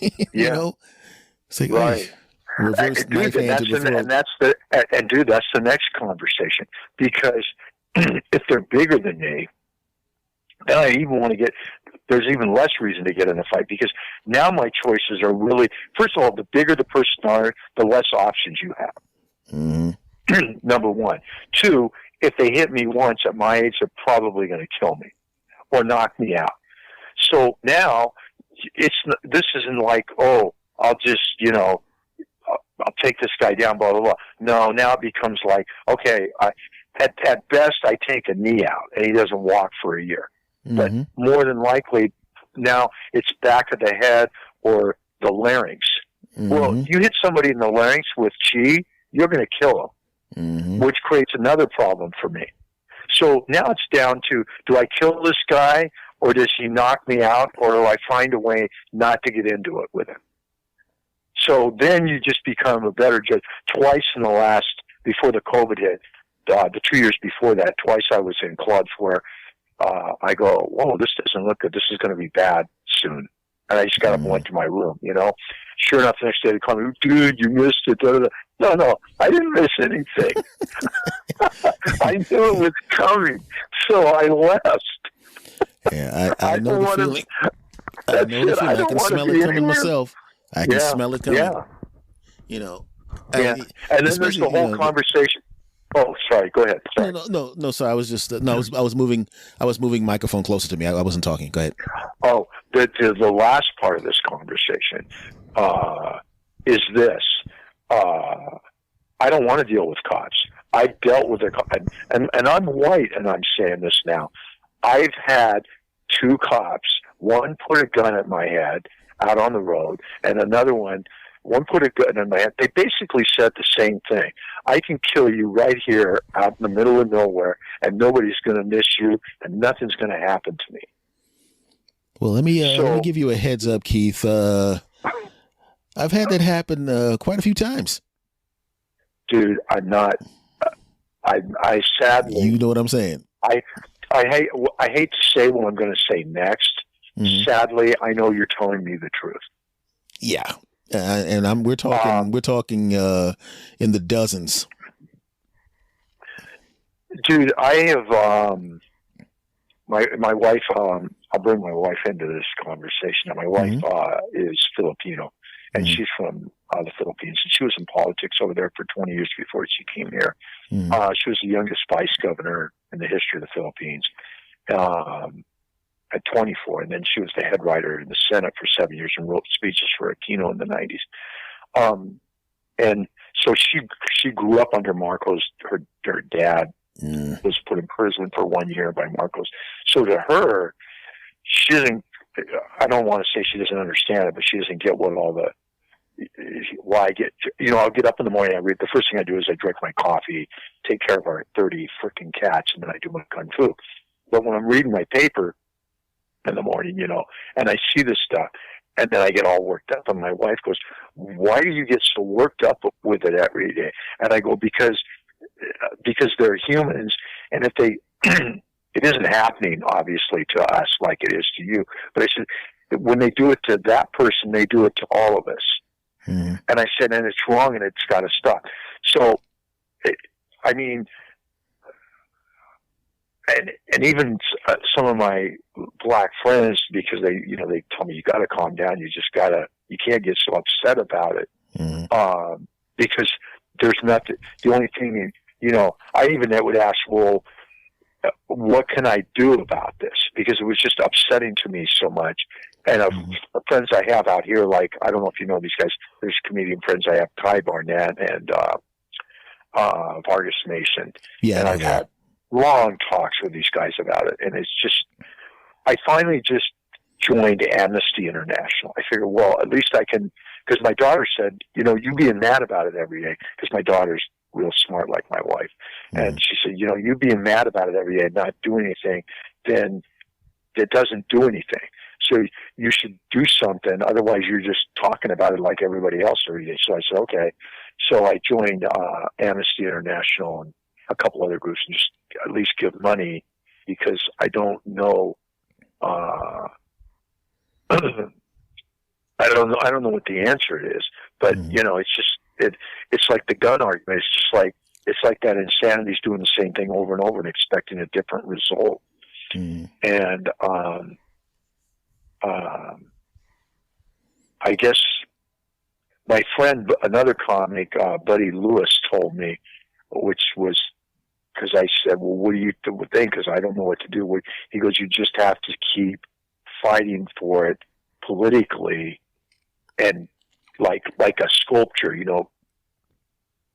It's like, right. Reverse knife hand to the throat. And dude, that's the next conversation. Because if they're bigger than me, then I even want to get. There's even less reason to get in a fight, because now my choices are really. First of all, the bigger the person are, the less options you have. Mm-hmm. Number one. Two, if they hit me once at my age, they're probably going to kill me or knock me out. So now this isn't like, oh, I'll just, I'll take this guy down, blah, blah, blah. No, now it becomes like, okay, at best I take a knee out and he doesn't walk for a year. Mm-hmm. But more than likely now it's back of the head or the larynx. Mm-hmm. Well, you hit somebody in the larynx with chi, you're going to kill them. Mm-hmm. Which creates another problem for me. So now it's down to, do I kill this guy, or does he knock me out, or do I find a way not to get into it with him? So then you just become a better judge. Twice in the last, before the COVID hit, the 2 years before that, twice I was in clubs where I go, whoa, this doesn't look good. This is going to be bad soon. And I just got up and went to my room, Sure enough, the next day they call me, dude, you missed it. Da, da, da. No, I didn't miss anything. I knew it was coming, so I left. Yeah, I know the feeling. I know the feeling. I can smell it coming myself. I can smell it coming. Yeah. And then there's the whole conversation. Oh, sorry. Go ahead. Sorry. No. Sorry, I was just I was moving microphone closer to me. I wasn't talking. Go ahead. Oh, the last part of this conversation is this. I don't want to deal with cops. I've dealt with and I'm white, and I'm saying this now. I've had 2 cops. One put a gun at my head out on the road, and another one put a gun in my head. They basically said the same thing. I can kill you right here out in the middle of nowhere, and nobody's going to miss you, and nothing's going to happen to me. Well, let me give you a heads up, Keith. I've had that happen quite a few times. Dude, I'm not. I sadly. You know what I'm saying. I hate to say what I'm going to say next. Mm-hmm. Sadly, I know you're telling me the truth. Yeah, and we're talking in the dozens. Dude, I have my wife. I'll bring my wife into this conversation. My wife is Filipino, and she's from the Philippines. And she was in politics over there for 20 years before she came here. She was the youngest vice governor in the history of the Philippines at 24. And then she was the head writer in the Senate for 7 years and wrote speeches for Aquino in the 90s. And so she grew up under Marcos. Her dad was put in prison for 1 year by Marcos. So to her, she doesn't, I don't want to say she doesn't understand it, but she doesn't get what all the, why I get, I'll get up in the morning, the first thing I do is I drink my coffee, take care of our 30 freaking cats, and then I do my kung fu. But when I'm reading my paper in the morning, and I see this stuff, and then I get all worked up, and my wife goes, why do you get so worked up with it every day? And I go, because they're humans, and if they, it isn't happening, obviously, to us like it is to you. But I said, when they do it to that person, they do it to all of us. And I said, and it's wrong, and it's got to stop. So, and even some of my black friends, because they tell me, you got to calm down. You can't get so upset about it. Mm-hmm. Because there's nothing, the only thing, I even would ask, well, what can I do about this? Because it was just upsetting to me so much. And friends I have out here, like, I don't know if you know these guys, there's comedian friends I have, Ty Barnett and Vargas Mason. Yeah, and I've had long talks with these guys about it. And it's just, I finally just joined Amnesty International. I figured, well, at least I can, because my daughter said, you being mad about it every day, because my daughter's real smart like my wife. And she said, you being mad about it every day and not doing anything, then it doesn't do anything. So you should do something. Otherwise, you're just talking about it like everybody else every day. So I said, okay. So I joined Amnesty International and a couple other groups and just at least give money, because I don't know. I don't know what the answer is, but it's just it's like the gun argument. It's like that insanity's doing the same thing over and over and expecting a different result. And I guess my friend, another comic, Buddy Lewis, told me, which was, because I said, well, what do you think? Because I don't know what to do. He goes, you just have to keep fighting for it politically, and like a sculpture,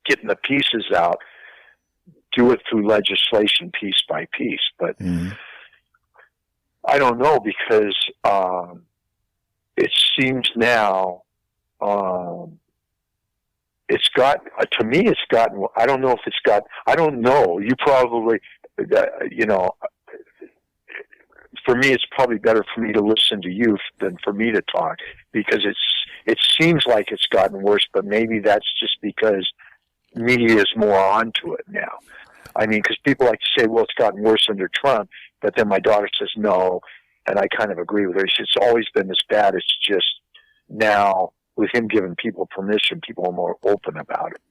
getting the pieces out, do it through legislation piece by piece. But I don't know, because it seems now it's got, to me, it's gotten, I don't know if it's got, I don't know, you probably, for me, it's probably better for me to listen to you than for me to talk, because it seems like it's gotten worse, but maybe that's just because media is more onto it now. I mean, because people like to say, well, it's gotten worse under Trump, but then my daughter says no, and I kind of agree with her. She says, it's always been this bad. It's just now, with him giving people permission, people are more open about it.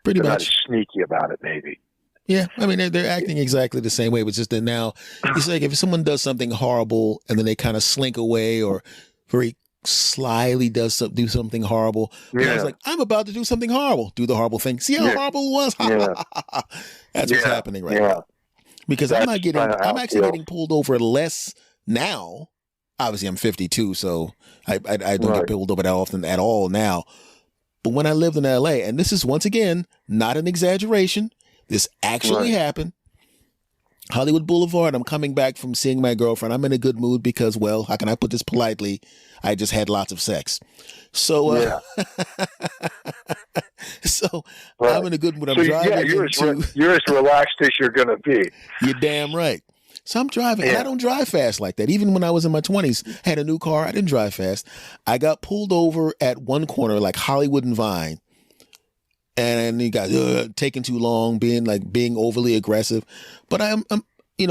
Pretty They're much. not as sneaky about it, maybe. Yeah, I mean, they're acting exactly the same way, but just that now, it's like if someone does something horrible and then they kind of slink away or very slyly do something horrible. Yeah. It's like, I'm about to do something horrible. Do the horrible thing. See how horrible it was? That's what's happening right now. Because I'm actually getting pulled over less now. Obviously, I'm 52, so I don't get pulled over that often at all now. But when I lived in LA, and this is, once again, not an exaggeration, this actually happened. Hollywood Boulevard, I'm coming back from seeing my girlfriend. I'm in a good mood because, well, how can I put this politely? I just had lots of sex. So, I'm in a good mood. I'm driving. You're as relaxed as you're going to be. You're damn right. So I'm driving, and I don't drive fast like that. Even when I was in my 20s, I had a new car. I didn't drive fast. I got pulled over at one corner, like Hollywood and Vine. And you guys taking too long, being overly aggressive. But I'm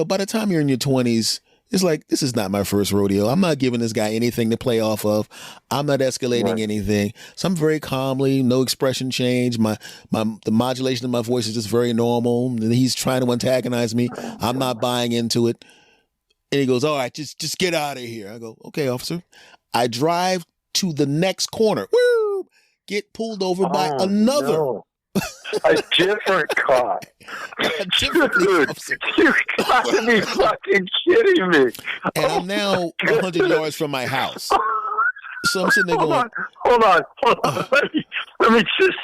by the time you're in your 20s, it's like, this is not my first rodeo. I'm not giving this guy anything to play off of. I'm not escalating anything. So I'm very calmly, no expression change. The modulation of my voice is just very normal. And he's trying to antagonize me. I'm not buying into it. And he goes, all right, just get out of here. I go, okay, officer. I drive to the next corner. Woo! Get pulled over by another. No. A different car. Dude, you got to be fucking kidding me. And I'm now 100 yards from my house. So I'm sitting there going, Hold on. Let me just...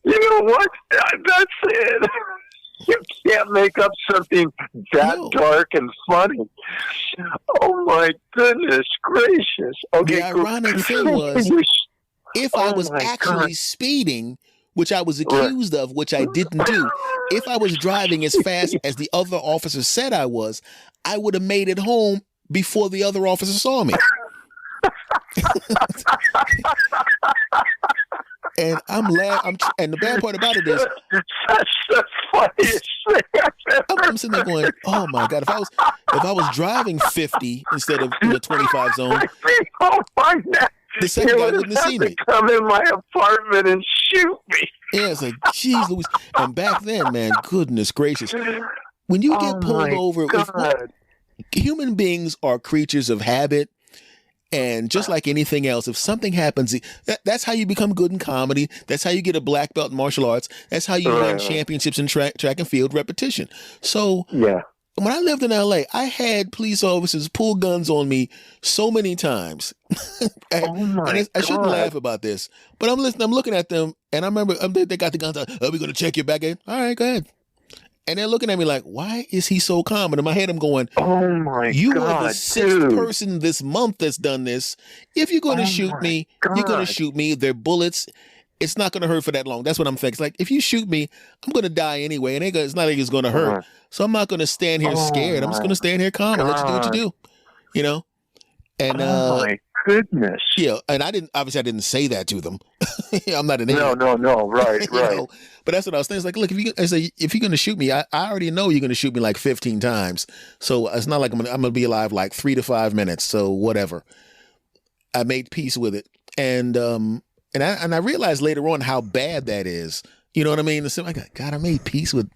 you know what? That's it. You can't make up something that dark and funny. Oh my goodness gracious! Okay, the ironic thing was, if I was actually speeding, which I was accused of, which I didn't do, if I was driving as fast as the other officer said I was, I would have made it home before the other officer saw me. And I'm laughing. And the bad part about it is, that's the funniest thing I've ever I'm sitting there going, "Oh my God! If I was driving 50 instead of 25 zone, oh my God! the second guy wouldn't have seen to it. come in my apartment and shoot me. Yeah, it's like, geez, Louise. And back then, man, goodness gracious, when you get pulled over, human beings are creatures of habit. And just like anything else, if something happens, that's how you become good in comedy. That's how you get a black belt in martial arts. That's how you win championships in track and field, repetition. So when I lived in LA, I had police officers pull guns on me so many times. I shouldn't laugh about this, but I'm looking at them, and I remember they got the guns out. Are we going to check your back end? All right, go ahead. And they're looking at me like, why is he so calm? And in my head, I'm going, oh my God, you are the sixth person this month that's done this. If you're going to shoot me, you're going to shoot me. They're bullets. It's not going to hurt for that long. That's what I'm thinking. It's like, if you shoot me, I'm going to die anyway. And it's not like it's going to hurt. So I'm not going to stand here scared. I'm just going to stand here calm and let you do what you do. You know? And, my goodness. Yeah. And I didn't say that to them. I'm not an idiot. No. Right. know? But that's what I was thinking. It's like, look, if you're going to shoot me, I already know you're going to shoot me like 15 times. So it's not like I'm going to be alive like 3 to 5 minutes. So whatever. I made peace with it. And I realized later on how bad that is. You know what I mean? It's like, God, I made peace with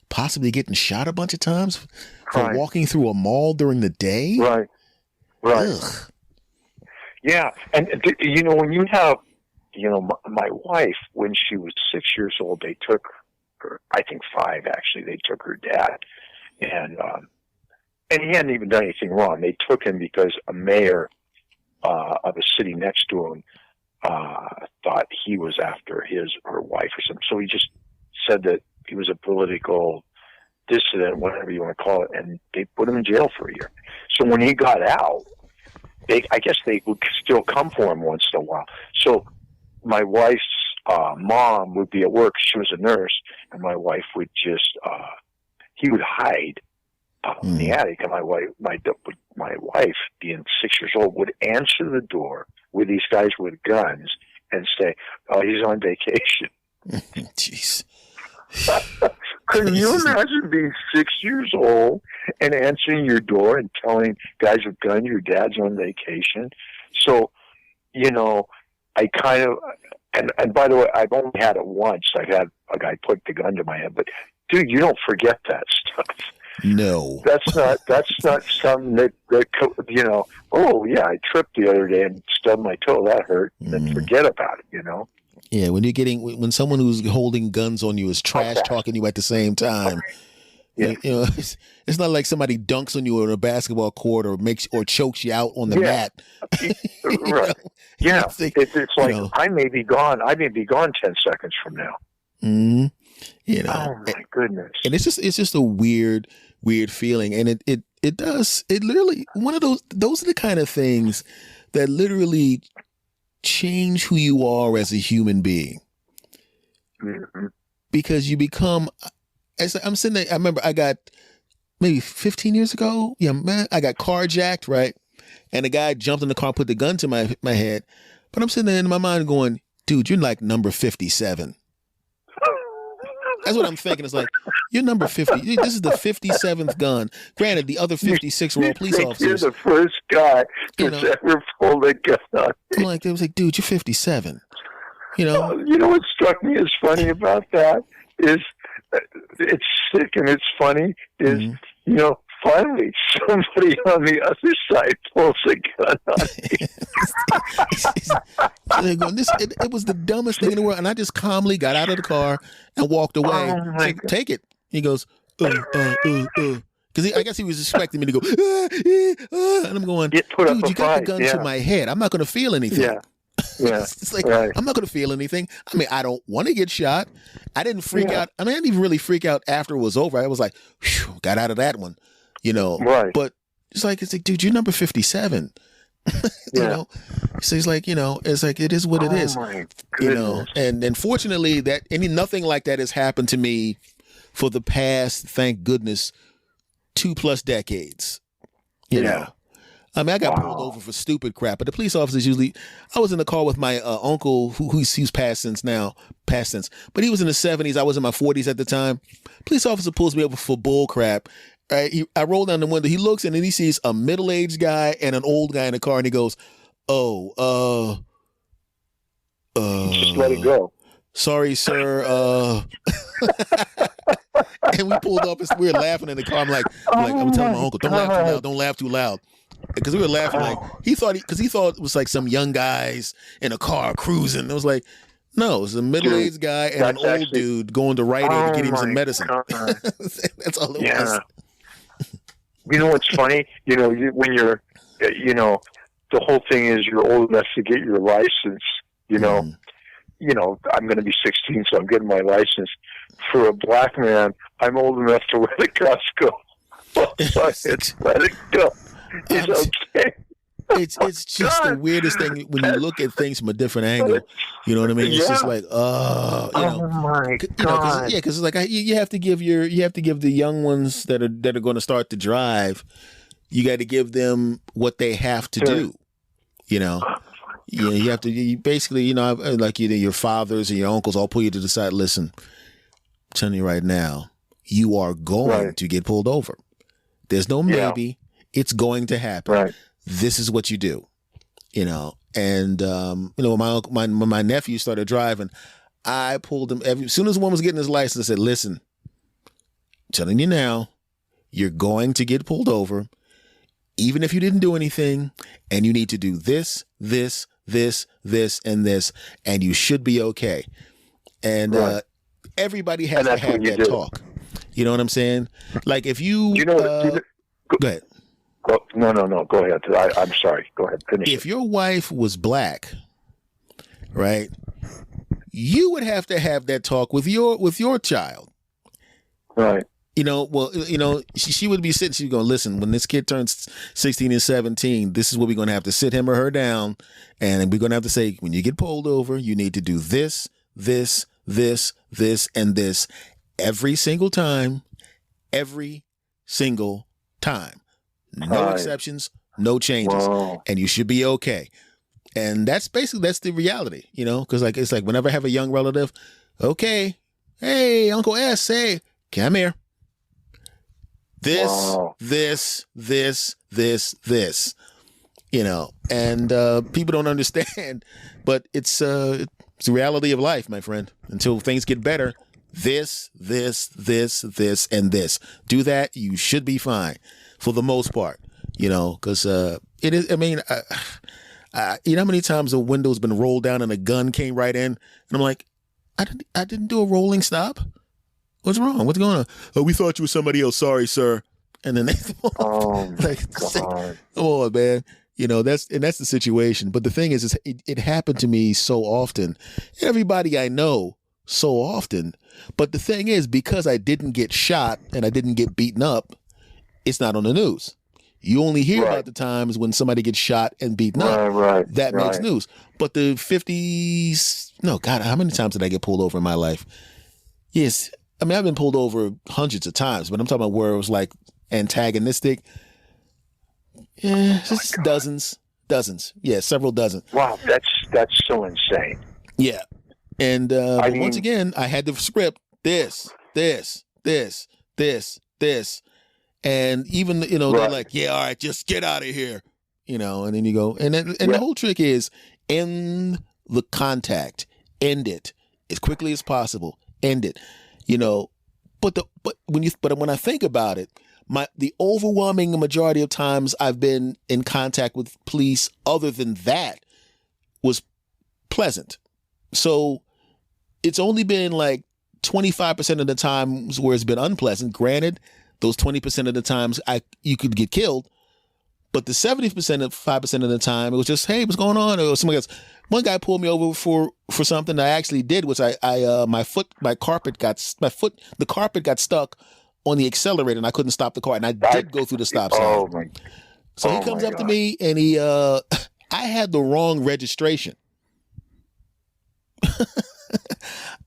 possibly getting shot a bunch of times for walking through a mall during the day. Right. Ugh. Yeah. And, when you have, my wife, when she was 6 years old, they took her, I think 5 actually, they took her dad. And he hadn't even done anything wrong. They took him because a mayor of a city next to him thought he was after her wife or something. So he just said that he was a political dissident, whatever you want to call it, and they put him in jail for a year. So when he got out, I guess they would still come for him once in a while. So my wife's mom would be at work. She was a nurse, and my wife would he would hide in the attic, and my wife, being 6 years old, would answer the door with these guys with guns and say, "Oh, he's on vacation." Jeez. Can you imagine being 6 years old and answering your door and telling guys with guns your dad's on vacation? So, I kind of, and by the way, I've only had it once. I've had a guy put the gun to my head, but dude, you don't forget that stuff. No, that's not something that oh yeah, I tripped the other day and stubbed my toe. That hurt. Then forget about it. Yeah, when someone who's holding guns on you is trash talking you at the same time. Yeah. It's not like somebody dunks on you on a basketball court or chokes you out on the mat. Right. Yeah. It's like I may be gone 10 seconds from now. Mm-hmm. Oh my goodness. And it's just a weird feeling. And it literally one of those are the kind of things that literally change who you are as a human being. Mm-hmm. Because you become, as I'm sitting there, I remember I got maybe 15 years ago. Yeah, man, I got carjacked, right? And the guy jumped in the car, put the gun to my head. But I'm sitting there in my mind going, dude, you're like number 57. That's what I'm thinking. It's like, you're number 50. This is the 57th gun. Granted, the other 56 were all police officers. You're the first guy that's ever pulled a gun on me. I'm like, they was like, dude, you're 57. You know what struck me as funny about that is it's sick and it's funny is, finally somebody on the other side pulls a gun on me. It was the dumbest thing in the world. And I just calmly got out of the car and walked away. Like, take it. He goes, because I guess he was expecting me to go, and I'm going, dude, you got the gun to my head. I'm not going to feel anything. Yeah. Yeah. It's like, I'm not going to feel anything. I mean, I don't want to get shot. I didn't freak out. I mean, I didn't even really freak out after it was over. I was like, whew, got out of that one, Right. But it's like, dude, you're number 57. So he's like, it's like, it is what it is. My goodness. And fortunately nothing like that has happened to me for the past, thank goodness, 2+ decades. You know. I mean, I got pulled over for stupid crap, but the police officers usually, I was in the car with my uncle who's passed since, but he was in the 70s. I was in my 40s at the time. Police officer pulls me over for bull crap. I roll down the window. He looks and then he sees a middle-aged guy and an old guy in the car and he goes, Just let it go. Sorry, sir. And we pulled up and we were laughing in the car. I'm telling my uncle, don't laugh too loud. Don't laugh too loud. Because we were laughing he thought it was like some young guys in a car cruising. It was like, no, it was a middle-aged guy and an old dude going to Rite Aid to get him some medicine. That's all it was. You know what's funny? When you're, the whole thing is you're old enough to get your license. I'm going to be 16, so I'm getting my license. For a black man, I'm old enough to let the cuffs go. Let it go. It's okay. It's just the weirdest thing when you look at things from a different angle. You know what I mean? It's just like, oh my God. Because it's like you have to give the young ones that are going to start to drive. You got to give them what they have to do. You have to basically, like your fathers and your uncles all pull you to the side. Listen, I'm telling you right now, you are going to get pulled over. There's no maybe. Yeah. It's going to happen. Right. This is what you do, and, when my nephew started driving, I pulled him as soon as one was getting his license. I said, listen, I'm telling you now, you're going to get pulled over, even if you didn't do anything, and you need to do this, this, this, this, and this, and you should be okay. And, everybody has to have that talk. You know what I'm saying? Like if you, go ahead. No. Go ahead. I'm sorry. Go ahead. Finish. If your wife was black, right, you would have to have that talk with your child. Right. She would be sitting. She's going, listen, when this kid turns 16 and 17, this is what we're going to have to sit him or her down. And we're going to have to say, when you get pulled over, you need to do this, this, this, this, and this every single time. Every single time. No exceptions, no changes, and you should be okay. And that's the reality, because it's like whenever I have a young relative, okay, hey, Uncle S, hey, come here. This, and people don't understand, but it's the reality of life, my friend. Until things get better, this, and this. Do that, you should be fine. For the most part, because it is. I mean, how many times a window's been rolled down and a gun came right in, and I'm like, I didn't do a rolling stop. What's wrong? What's going on? Oh, we thought you were somebody else. Sorry, sir. And then they, God. Oh man, that's the situation. But the thing is it happened to me so often. Everybody I know so often. But the thing is, because I didn't get shot and I didn't get beaten up, it's not on the news. You only hear about the times when somebody gets shot and beaten up. That makes news. But the 50s, no, God, how many times did I get pulled over in my life? Yes. I mean, I've been pulled over hundreds of times, but I'm talking about where it was like antagonistic. Yeah, just dozens. Yeah, several dozen. Wow, that's so insane. Yeah. And once again, I had the script, this. And even, they're like, yeah, all right, just get out of here, and then you go. And the whole trick is end the contact, end it as quickly as possible, end it, But when I think about it, the overwhelming majority of times I've been in contact with police other than that was pleasant. So it's only been like 25% of the times where it's been unpleasant. Granted, those 20% of the times you could get killed, but the 5% of the time it was just, hey, what's going on? Or somebody else. One guy pulled me over for something I actually did, which the carpet got stuck on the accelerator and I couldn't stop the car, and I did go through the stop sign. So he comes up to me and I had the wrong registration.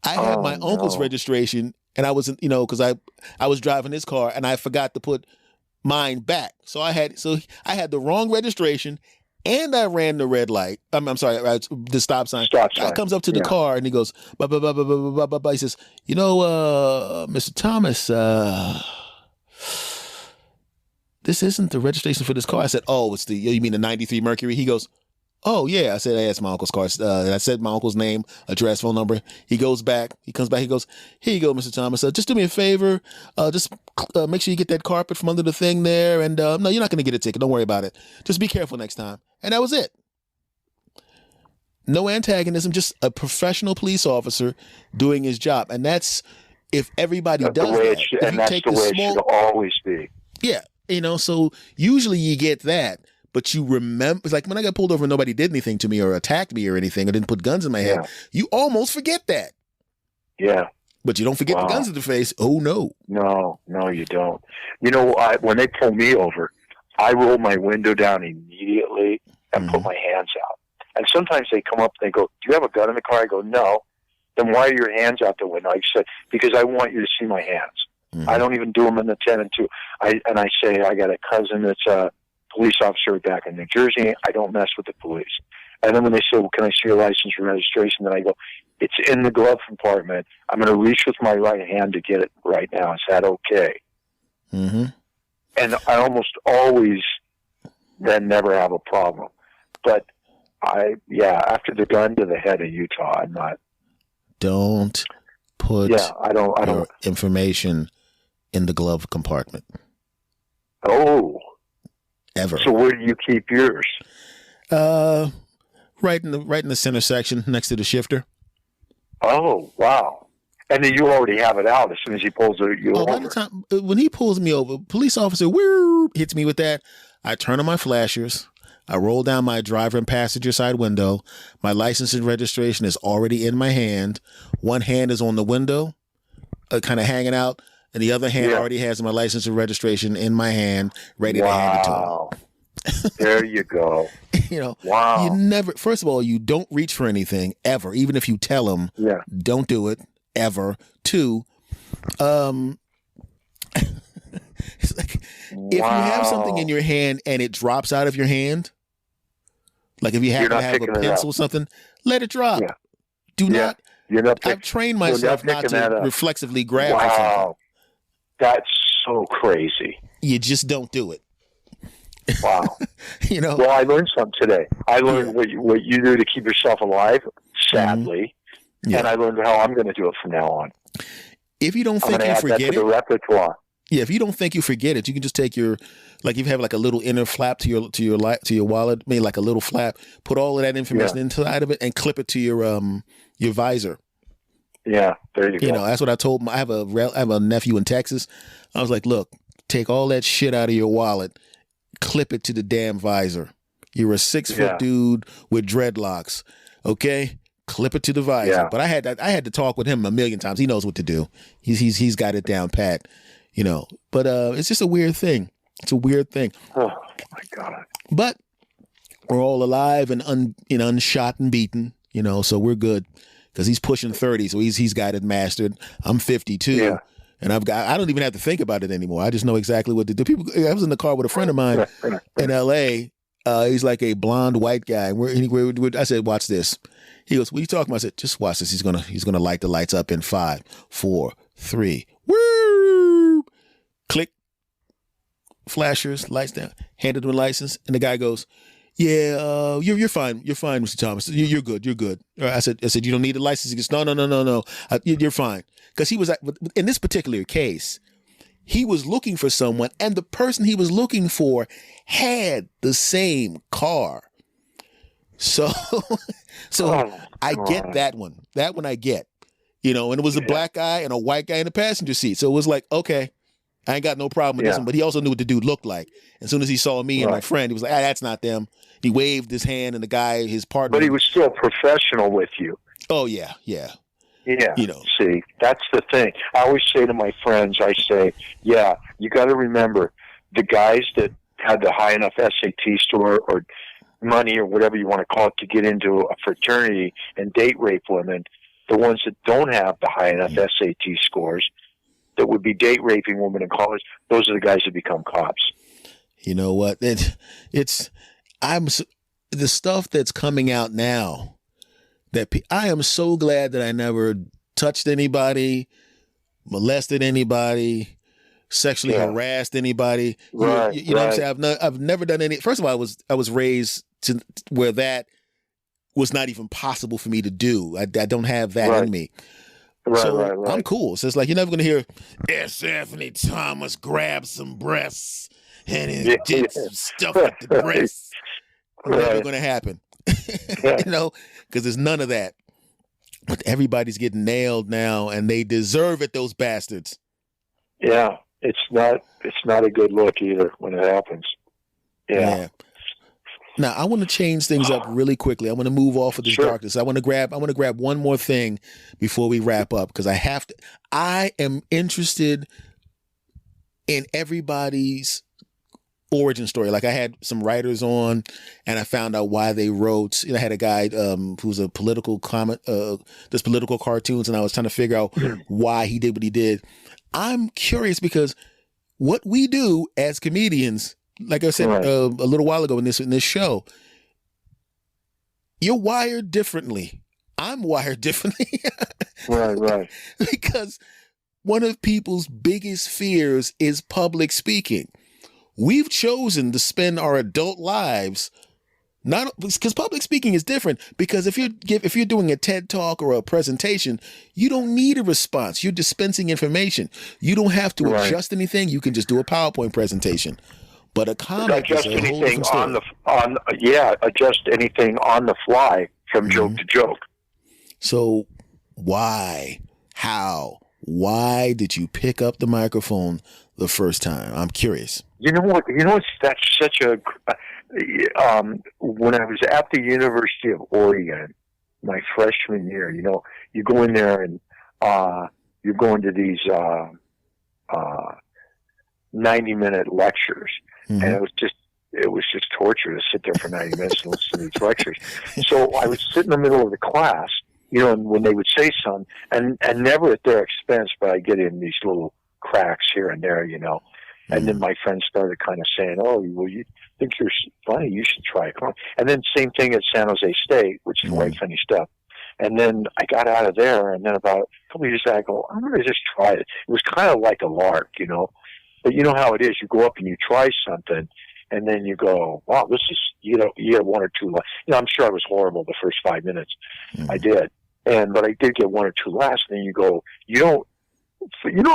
I had my uncle's registration, and I wasn't, because I was driving his car and I forgot to put mine back. So I had the wrong registration, and I ran the red light. I'm sorry, the stop sign. Guy comes up to the car and he goes, bah, bah, bah, bah, bah, bah, bah, bah. He says, Mr. Thomas, this isn't the registration for this car. I said, oh, you mean the 93 Mercury? He goes, Oh yeah, I said, hey, that's my uncle's car. And I said my uncle's name, address, phone number. He goes back. He comes back. He goes, here you go, Mr. Thomas. Just do me a favor. Just make sure you get that carpet from under the thing there. And no, you're not going to get a ticket. Don't worry about it. Just be careful next time. And that was it. No antagonism, just a professional police officer doing his job. And that's, if everybody does that, if you take the way it should always be. Yeah, so usually you get that. But you remember, it's like when I got pulled over and nobody did anything to me or attacked me or anything or didn't put guns in my head, you almost forget that. Yeah. But you don't forget the guns in the face. Oh, no. No, you don't. When they pull me over, I roll my window down immediately and put my hands out. And sometimes they come up and they go, do you have a gun in the car? I go, no. Then why are your hands out the window? I said, because I want you to see my hands. I don't even do them in the 10 and 2. I say, I got a cousin that's a police officer back in New Jersey. I don't mess with the police. And then when they say, well, can I see your license and registration? Then I go, it's in the glove compartment. I'm going to reach with my right hand to get it right now. Is that okay? Mm-hmm. And I almost always then never have a problem. But after the gun to the head of Utah, I'm not. Don't put I don't information in the glove compartment. Oh. Ever. So where do you keep yours? Right in the center section next to the shifter. Oh, wow. And then you already have it out as soon as he pulls you over. By the time, when he pulls me over, police officer hits me with that. I turn on my flashers. I roll down my driver and passenger side window. My license and registration is already in my hand. One hand is on the window, kind of hanging out. And the other hand already has my license and registration in my hand, ready to hand it to him. There you go. Wow. You never, first of all, you don't reach for anything ever, even if you tell them, don't do it ever. 2, it's like, if you have something in your hand and it drops out of your hand, like if you happen to have a pencil or something, let it drop. Yeah. Do not. I've trained myself not to reflexively grab for something. That's so crazy. You just don't do it. Wow. Well, I learned something today. I learned what you do to keep yourself alive, sadly, and I learned how I'm going to do it from now on. If you don't think you forget it, the repertoire. Yeah, if you don't think you forget it, you can just take your, like, if you have like a little inner flap to your wallet, maybe like a little flap, put all of that information inside of it and clip it to your visor. Yeah, there you go. That's what I told him. I have a nephew in Texas. I was like, look, take all that shit out of your wallet, clip it to the damn visor. You're a 6-foot dude with dreadlocks. Okay? Clip it to the visor. Yeah. But I had to talk with him a million times. He knows what to do. He's got it down pat. But it's just a weird thing. It's a weird thing. Oh my God. But we're all alive and unshot and beaten, so we're good. Because he's pushing 30, so he's got it mastered. I'm 52, and I don't even have to think about it anymore. I just know exactly what to do. I was in the car with a friend of mine in L.A. He's like a blonde white guy. I said, "Watch this." He goes, "What are you talking about?" I said, "Just watch this. He's gonna light the lights up in 5, 4, 3. Woo! Click. Flashers, lights down. Handed him a license, and the guy goes, "Yeah, you're fine. You're fine, Mr. Thomas. You're good. You're good." I said, "You don't need a license." He goes, "No. You're fine." Because he was in this particular case, he was looking for someone, and the person he was looking for had the same car. So I get that one. That one I get. And it was a black guy and a white guy in the passenger seat. So it was like, okay, I ain't got no problem with this one. But he also knew what the dude looked like. As soon as he saw me and my friend, he was like, that's not them. He waved his hand, and the guy, his partner. But he was still professional with you. Oh, yeah. Yeah. See, that's the thing. I always say to my friends, you got to remember, the guys that had the high enough SAT score or money or whatever you want to call it to get into a fraternity and date rape women, the ones that don't have the high enough SAT scores that would be date raping women in college, those are the guys that become cops. You know what? The stuff that's coming out now, I am so glad that I never touched anybody, molested anybody, sexually harassed anybody. You know what I'm saying? I've never done any. First of all, I was raised to where that was not even possible for me to do. I don't have that Right. in me. Right, So right. I'm cool. So it's like, you're never going to hear S. Anthony Thomas grab some breasts and he did some stuff with the breasts. Never going to happen. Yeah. You know, because there's none of that. But everybody's getting nailed now, and they deserve it, those bastards. Yeah, it's not a good look either when it happens. Yeah. Now I want to change things up really quickly. I want to move off of this Sure. darkness. I want to grab one more thing before we wrap up, because I am interested in everybody's origin story. Like, I had some writers on, and I found out why they wrote. I had a guy who's a political comment, does political cartoons, and I was trying to figure out why he did what he did. I'm curious because what we do as comedians, like I said a little while ago in this show, you're wired differently. I'm wired differently. Right. Because one of people's biggest fears is public speaking. We've chosen to spend our adult lives not because public speaking is different. Because if you're doing a TED talk or a presentation, you don't need a response. You're dispensing information. You don't have to adjust anything. You can just do a PowerPoint presentation. But a comic is a whole different story. Adjust anything on the fly from joke to joke. So why did you pick up the microphone the first time? I'm curious. You know what? That's such a. When I was at the University of Oregon, my freshman year, you go in there and you're going to these 90-minute lectures, and it was just torture to sit there for 90 minutes and listen to these lectures. So I would sit in the middle of the class, and when they would say something, and never at their expense, but I get in these little cracks here and there, And then my friends started kind of saying, "Oh, well, you think you're funny? You should try it." And then same thing at San Jose State, which is where I finished up. And then I got out of there, and then about a couple of years later, I go, "I'm going to just try it." It was kind of like a lark, But you know how it is. You go up and you try something, and then you go, "Wow, this is," you get one or two. I'm sure I was horrible the first 5 minutes. I did, but I did get one or two laughs. And then you go, you know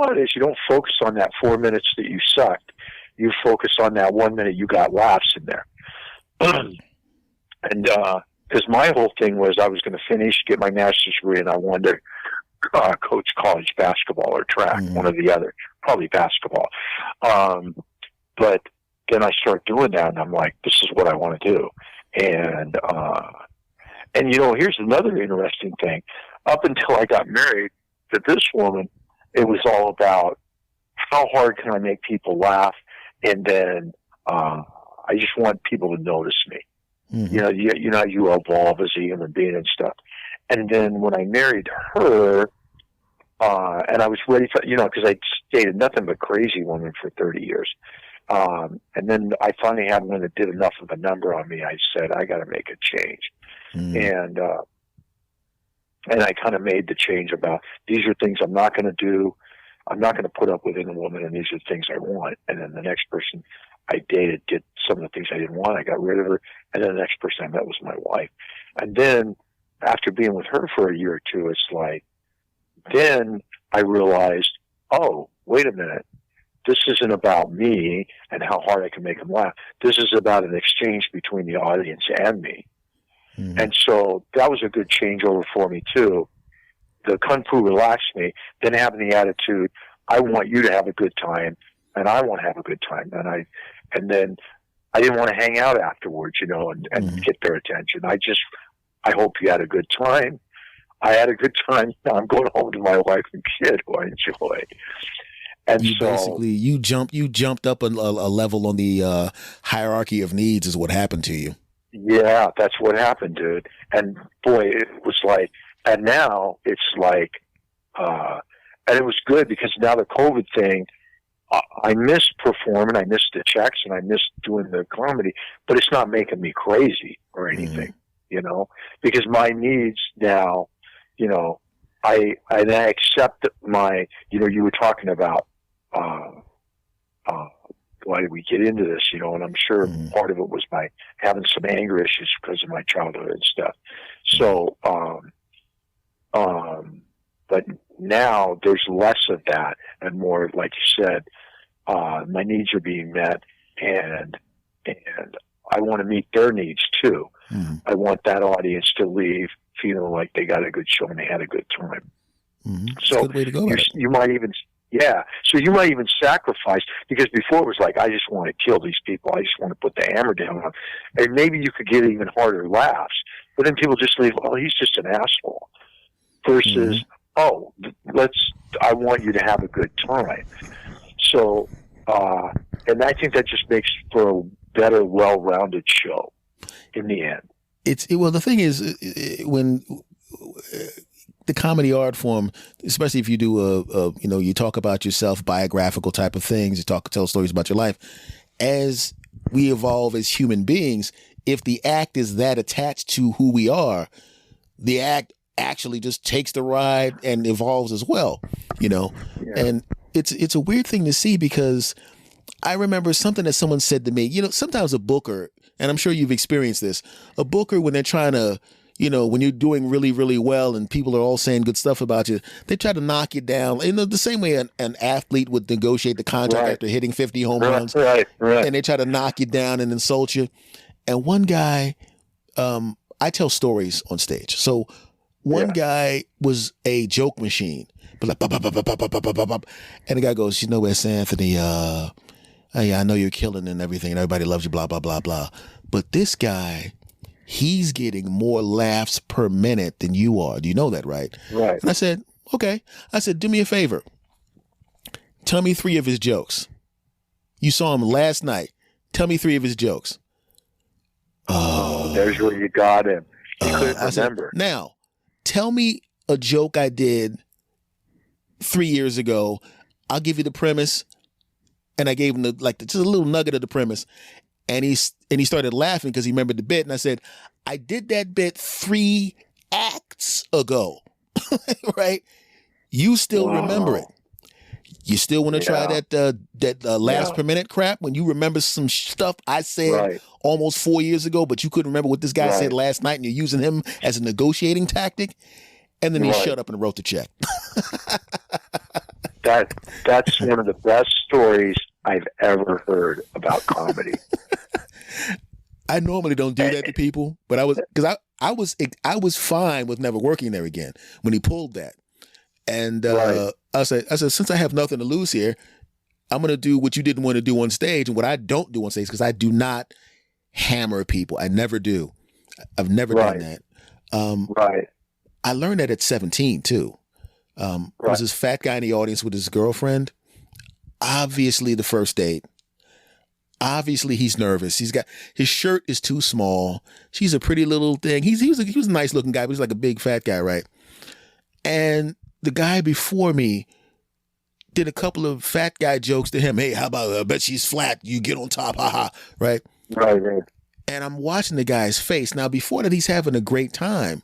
how it is. You don't focus on that 4 minutes that you sucked. You focus on that 1 minute you got laughs in there. And because my whole thing was I was going to finish, get my master's degree, and I wanted to coach college basketball or track, one or the other, probably basketball. But then I started doing that, and I'm like, this is what I want to do. And here's another interesting thing. Up until I got married to this woman, it was all about how hard can I make people laugh, and then I just want people to notice me. You evolve as a human being and stuff. And then when I married her, and I was ready for, because I dated nothing but crazy women for 30 years. And then I finally had one that did enough of a number on me. I said, I got to make a change. And I kind of made the change about, these are things I'm not going to do. I'm not going to put up with in a woman, and these are things I want. And then the next person I dated did some of the things I didn't want. I got rid of her. And then the next person I met was my wife. And then after being with her for a year or two, it's like, then I realized, oh, wait a minute. This isn't about me and how hard I can make them laugh. This is about an exchange between the audience and me. And so that was a good changeover for me too. The Kung Fu relaxed me. Then having the attitude, I want you to have a good time, and I want to have a good time. And then I didn't want to hang out afterwards, and get their attention. I hope you had a good time. I had a good time. Now I'm going home to my wife and kid who I enjoy. And you jumped up a level on the hierarchy of needs is what happened to you. Yeah, that's what happened, dude. And boy, it was like, and now it's like, and it was good because now the COVID thing, I miss performing, I miss the checks, and I miss doing the comedy, but it's not making me crazy or anything, because my needs now, I accept my, you were talking about, why did we get into this? You know, and I'm sure part of it was my having some anger issues because of my childhood and stuff. So, but now there's less of that and more, like you said, my needs are being met, and I want to meet their needs too. I want that audience to leave feeling like they got a good show and they had a good time. So good way to go. You might even, so you might even sacrifice, because before it was like, I just want to kill these people. I just want to put the hammer down on them. And maybe you could get even harder laughs, but then people just leave, oh, he's just an asshole. Versus, oh, I want you to have a good time. So, and I think that just makes for a better, well-rounded show in the end. Well, the thing is, when the comedy art form, especially if you do you talk about yourself, biographical type of things, you tell stories about your life. As we evolve as human beings, if the act is that attached to who we are, the act actually just takes the ride and evolves as well, and it's a weird thing to see, because I remember something that someone said to me, sometimes a booker, and I'm sure you've experienced this, a booker, when they're trying to, when you're doing really, really well and people are all saying good stuff about you, they try to knock you down, the same way an athlete would negotiate the contract after hitting 50 home runs, and they try to knock you down and insult you. And one guy, I tell stories on stage. So one guy was a joke machine, but like, bop, bop, bop, bop, bop, bop, bop, bop. And the guy goes, Wes Anthony, hey, I know you're killing and everything and everybody loves you, blah, blah, blah, blah. But this guy, he's getting more laughs per minute than you are. Do you know that, right? Right. And I said, okay. I said, do me a favor. Tell me 3 of his jokes. You saw him last night. Tell me 3 of his jokes. Oh, there's where you got him. He couldn't remember. Said, now, tell me a joke I did 3 years ago. I'll give you the premise. And I gave him just a little nugget of the premise. And he started laughing because he remembered the bit. And I said, I did that bit 3 acts ago. Right? You still remember it. You still want to try that last per minute crap when you remember some stuff I said almost 4 years ago, but you couldn't remember what this guy said last night, and you're using him as a negotiating tactic? And then he shut up and wrote the check. That's one of the best stories I've ever heard about comedy. I normally don't do that to people, but I was fine with never working there again when he pulled that. And I said, since I have nothing to lose here, I'm going to do what you didn't want to do on stage, and what I don't do on stage, because I do not hammer people. I never do. I've never done that. I learned that at 17 too. There was this fat guy in the audience with his girlfriend. Obviously the first date. Obviously he's nervous. His shirt is too small. She's a pretty little thing. He was a nice looking guy, but he's like a big fat guy, right? And the guy before me did a couple of fat guy jokes to him. Hey, how about, I bet she's flat. You get on top. Haha. Right. And I'm watching the guy's face. Now, before that, he's having a great time,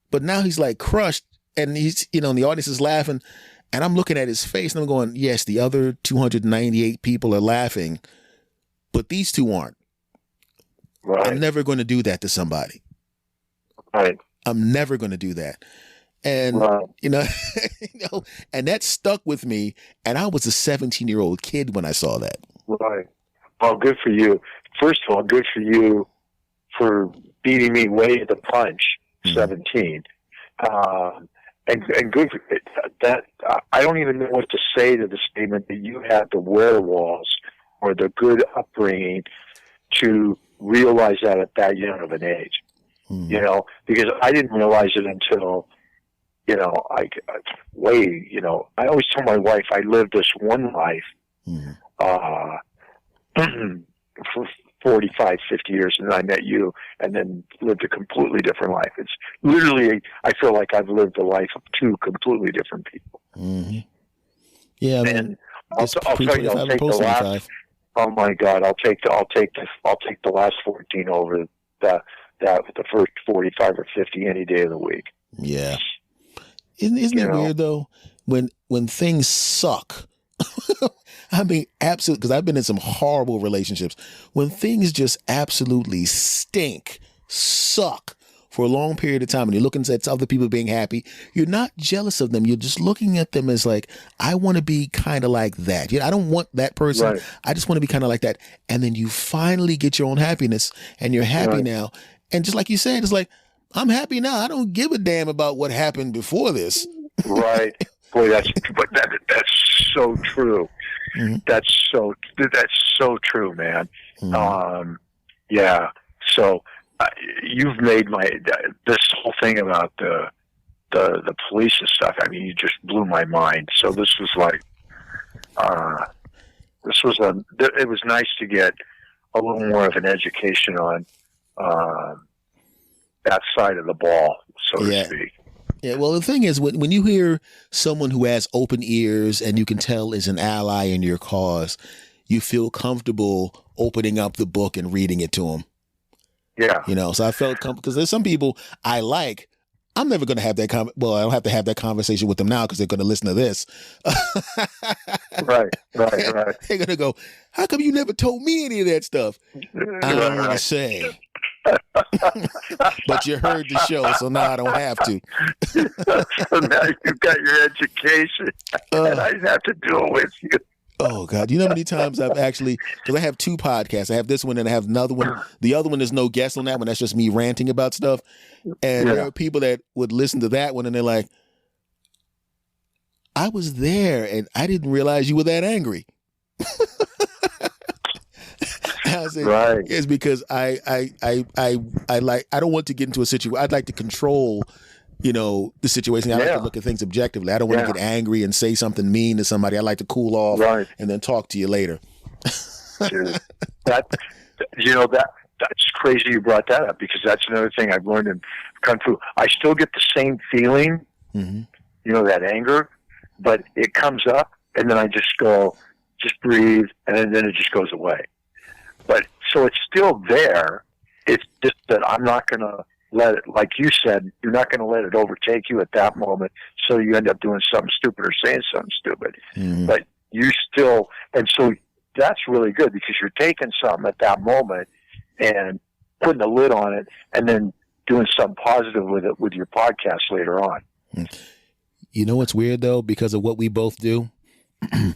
but now he's like crushed, and he's, and the audience is laughing, and I'm looking at his face and I'm going, yes, the other 298 people are laughing, but these 2 aren't. I'm never going to do that to somebody. I'm never going to do that. And, and that stuck with me. And I was a 17-year-old kid when I saw that. Well, good for you. First of all, good for you for beating me way to the punch, 17. And good for that. I don't even know what to say to the statement that you had the wherewithals or the good upbringing to realize that at that young of an age. Because I didn't realize it until, I always tell my wife I lived this one life for 45, 50 years, and then I met you, and then lived a completely different life. It's literally, I feel like I've lived the life of 2 completely different people. Yeah, I mean, and I'll tell you, I'll take the last. Oh my God, I'll take the last 14 over the first 45 or 50 any day of the week. Yeah, isn't it weird though when things suck? I mean, absolutely, because I've been in some horrible relationships when things just absolutely stink, suck for a long period of time, and you're looking at other people being happy. You're not jealous of them. You're just looking at them as like, I want to be kind of like that. I don't want that person. Right. I just want to be kind of like that. And then you finally get your own happiness, and you're happy Right. now. And just like you said, it's like, I'm happy now. I don't give a damn about what happened before this. Right. Boy, that's so true. Mm-hmm. That's so true, man. Mm-hmm. Yeah. So you've made this whole thing about the police and stuff. I mean, you just blew my mind. So this was like, it was nice to get a little more of an education on that side of the ball, so to speak. Yeah, well, the thing is, when you hear someone who has open ears and you can tell is an ally in your cause, you feel comfortable opening up the book and reading it to them. Yeah. So I felt because there's some people I like. I'm never going to have that I don't have to have that conversation with them now because they're going to listen to this. Right. They're going to go, how come you never told me any of that stuff? I don't want to say. But you heard the show, so now I don't have to. So now you've got your education, and I have to do it with you. Oh, God. You know how many times I've actually, because I have 2 podcasts. I have this one and I have another one. The other one, there's no guest on that one. That's just me ranting about stuff. And there are people that would listen to that one and they're like, I was there and I didn't realize you were that angry. I said, right. It's because I don't want to get into a situation. I'd like to control, the situation. I like to look at things objectively. I don't want to get angry and say something mean to somebody. I like to cool off and then talk to you later. Dude, that's crazy you brought that up because that's another thing I've learned in Kung Fu. I still get the same feeling, that anger, but it comes up and then I just breathe and then it just goes away. But so it's still there. It's just that I'm not going to let it, like you said, you're not going to let it overtake you at that moment. So you end up doing something stupid or saying something stupid. But you still, and so that's really good because you're taking something at that moment and putting a lid on it and then doing something positive with it with your podcast later on. You know what's weird though, because of what we both do? And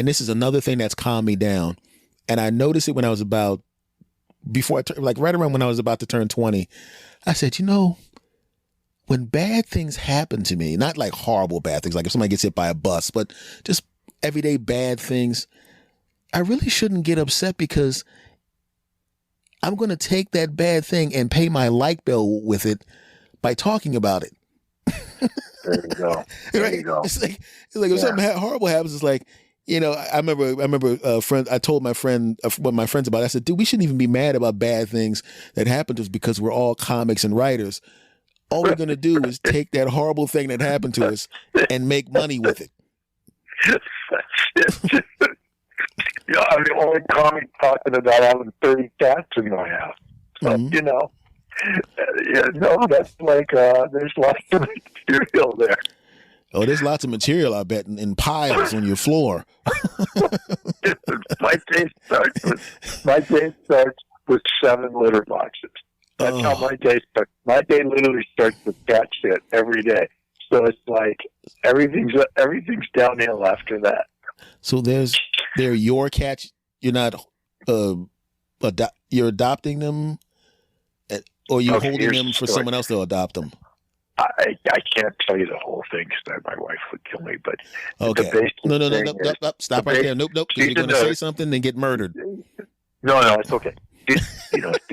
this is another thing that's calmed me down. And I noticed it when I was right around when I was about to turn 20, I said, when bad things happen to me, not like horrible bad things, like if somebody gets hit by a bus, but just everyday bad things, I really shouldn't get upset because I'm going to take that bad thing and pay my light bill with it by talking about it. There you go. There you go. It's like if something horrible happens, it's like, I remember a friend. I told my friend, one of my friends about it. I said, dude, we shouldn't even be mad about bad things that happen to us because we're all comics and writers. All we're going to do is take that horrible thing that happened to us and make money with it. I'm the only comic talking about having 30 cats in my house. So, that's like, there's lots of material there. Oh, there's lots of material, I bet, in piles on your floor. My day starts with 7 litter boxes. That's how my day starts. My day literally starts with cat shit every day. So it's like everything's downhill after that. So they're your cats. You're not you're adopting them, or you're holding them for someone else to adopt them. I can't tell you the whole thing because my wife would kill me. But okay, no, stop right there. Nope. If you're going to say something, then get murdered. No, it's okay. She's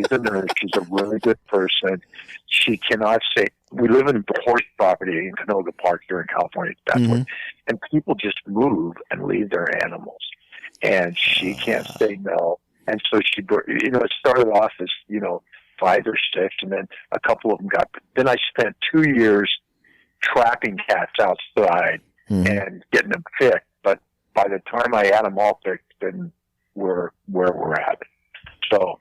a nurse. She's a really good person. She cannot say. We live in horse property in Canoga Park here in California. That's what, and people just move and leave their animals, and she can't say no. And so she, it started off as 5 or 6, and then a couple of them got. Then I spent 2 years trapping cats outside and getting them fixed. But by the time I had them all fixed, then we're where we're at. So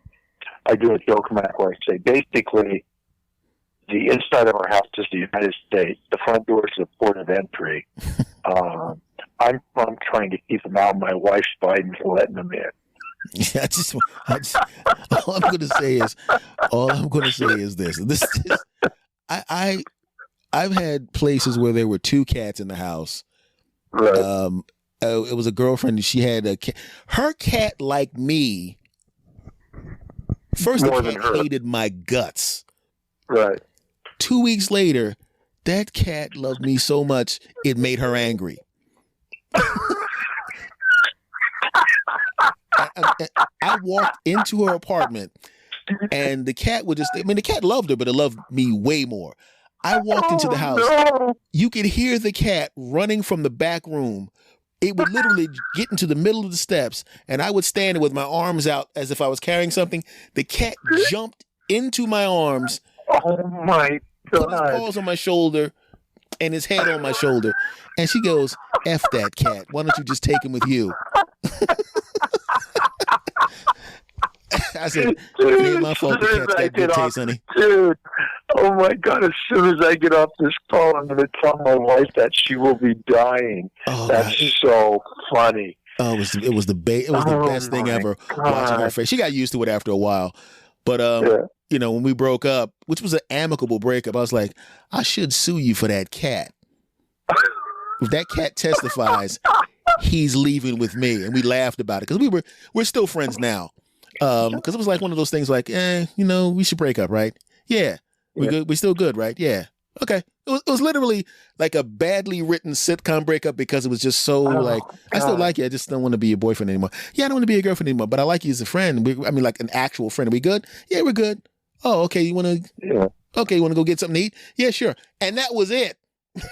I do a joke in my where I say basically the inside of our house is the United States. The front door is the port of entry. I'm trying to keep them out. My wife's fighting for letting them in. Yeah, all I'm going to say is this. I've had places where there were two cats in the house. Right. It was a girlfriend. She had a cat. Her cat, like me, first More the than cat her. hated my guts. Right. 2 weeks later, that cat loved me so much it made her angry. I walked into her apartment and the cat would the cat loved her, but it loved me way more. I walked into the house. No. You could hear the cat running from the back room. It would literally get into the middle of the steps, and I would stand there with my arms out as if I was carrying something. The cat jumped into my arms, Oh my put his God. paws on my shoulder and his head on my shoulder. And she goes, F that cat. Why don't you just take him with you? I said, it ain't my fault the cat's got good taste, honey. Dude, oh my God, as soon as I get off this call, I'm going to tell my wife that she will be dying. Oh, That's God. so funny. Oh, it was the best thing ever watching her face. She got used to it after a while. But, you know, when we broke up, which was an amicable breakup, I was like, I should sue you for that cat. If that cat testifies, he's leaving with me. And we laughed about it because we're still friends now. Because it was like one of those things like, you know, we should break up, right? Yeah. We good. We still good, right? Yeah. Okay. It was literally like a badly written sitcom breakup because it was just so like, I still like you. I just don't want to be your boyfriend anymore. Yeah, I don't want to be your girlfriend anymore, but I like you as a friend. Like an actual friend. Are we good? Yeah, we're good. Oh, okay. You want to? Yeah. Okay. You want to go get something to eat? Yeah, sure. And that was it. My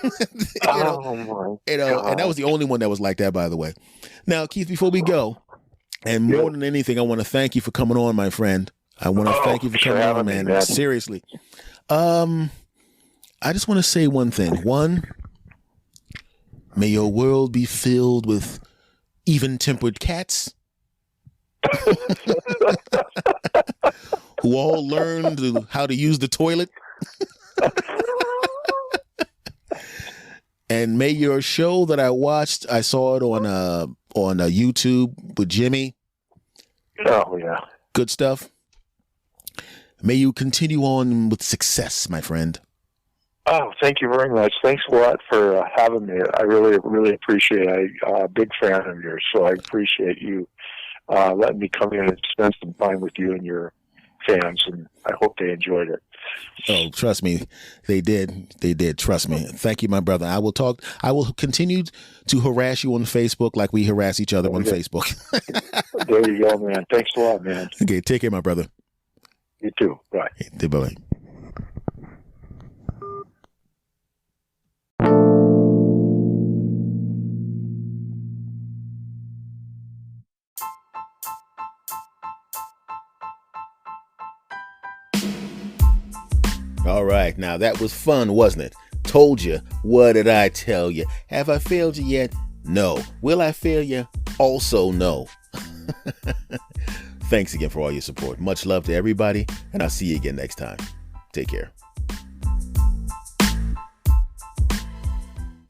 God. And that was the only one that was like that, by the way. Now, Keith, before we go, and more than anything, I want to thank you for coming on, my friend. I want to thank you for coming on, man. Seriously. I just want to say one thing. One, may your world be filled with even-tempered cats who all learned how to use the toilet. And may your show that I watched, I saw it on YouTube with Jimmy. Oh, yeah. Good stuff. May you continue on with success, my friend. Oh, thank you very much. Thanks a lot for having me. I really, really appreciate it. I'm a big fan of yours, so I appreciate you letting me come in and spend some time with you and your fans, and I hope they enjoyed it. Oh, trust me, they did. They did. Trust me. Thank you, my brother. I will continue to harass you on Facebook like we harass each other on Facebook. There you go, man. Thanks a lot, man. Okay, take care, my brother. You too. Bye. Bye. All right, now that was fun, wasn't it? Told you. What did I tell you? Have I failed you yet? No. Will I fail you? Also no. Thanks again for all your support. Much love to everybody, and I'll see you again next time. Take care.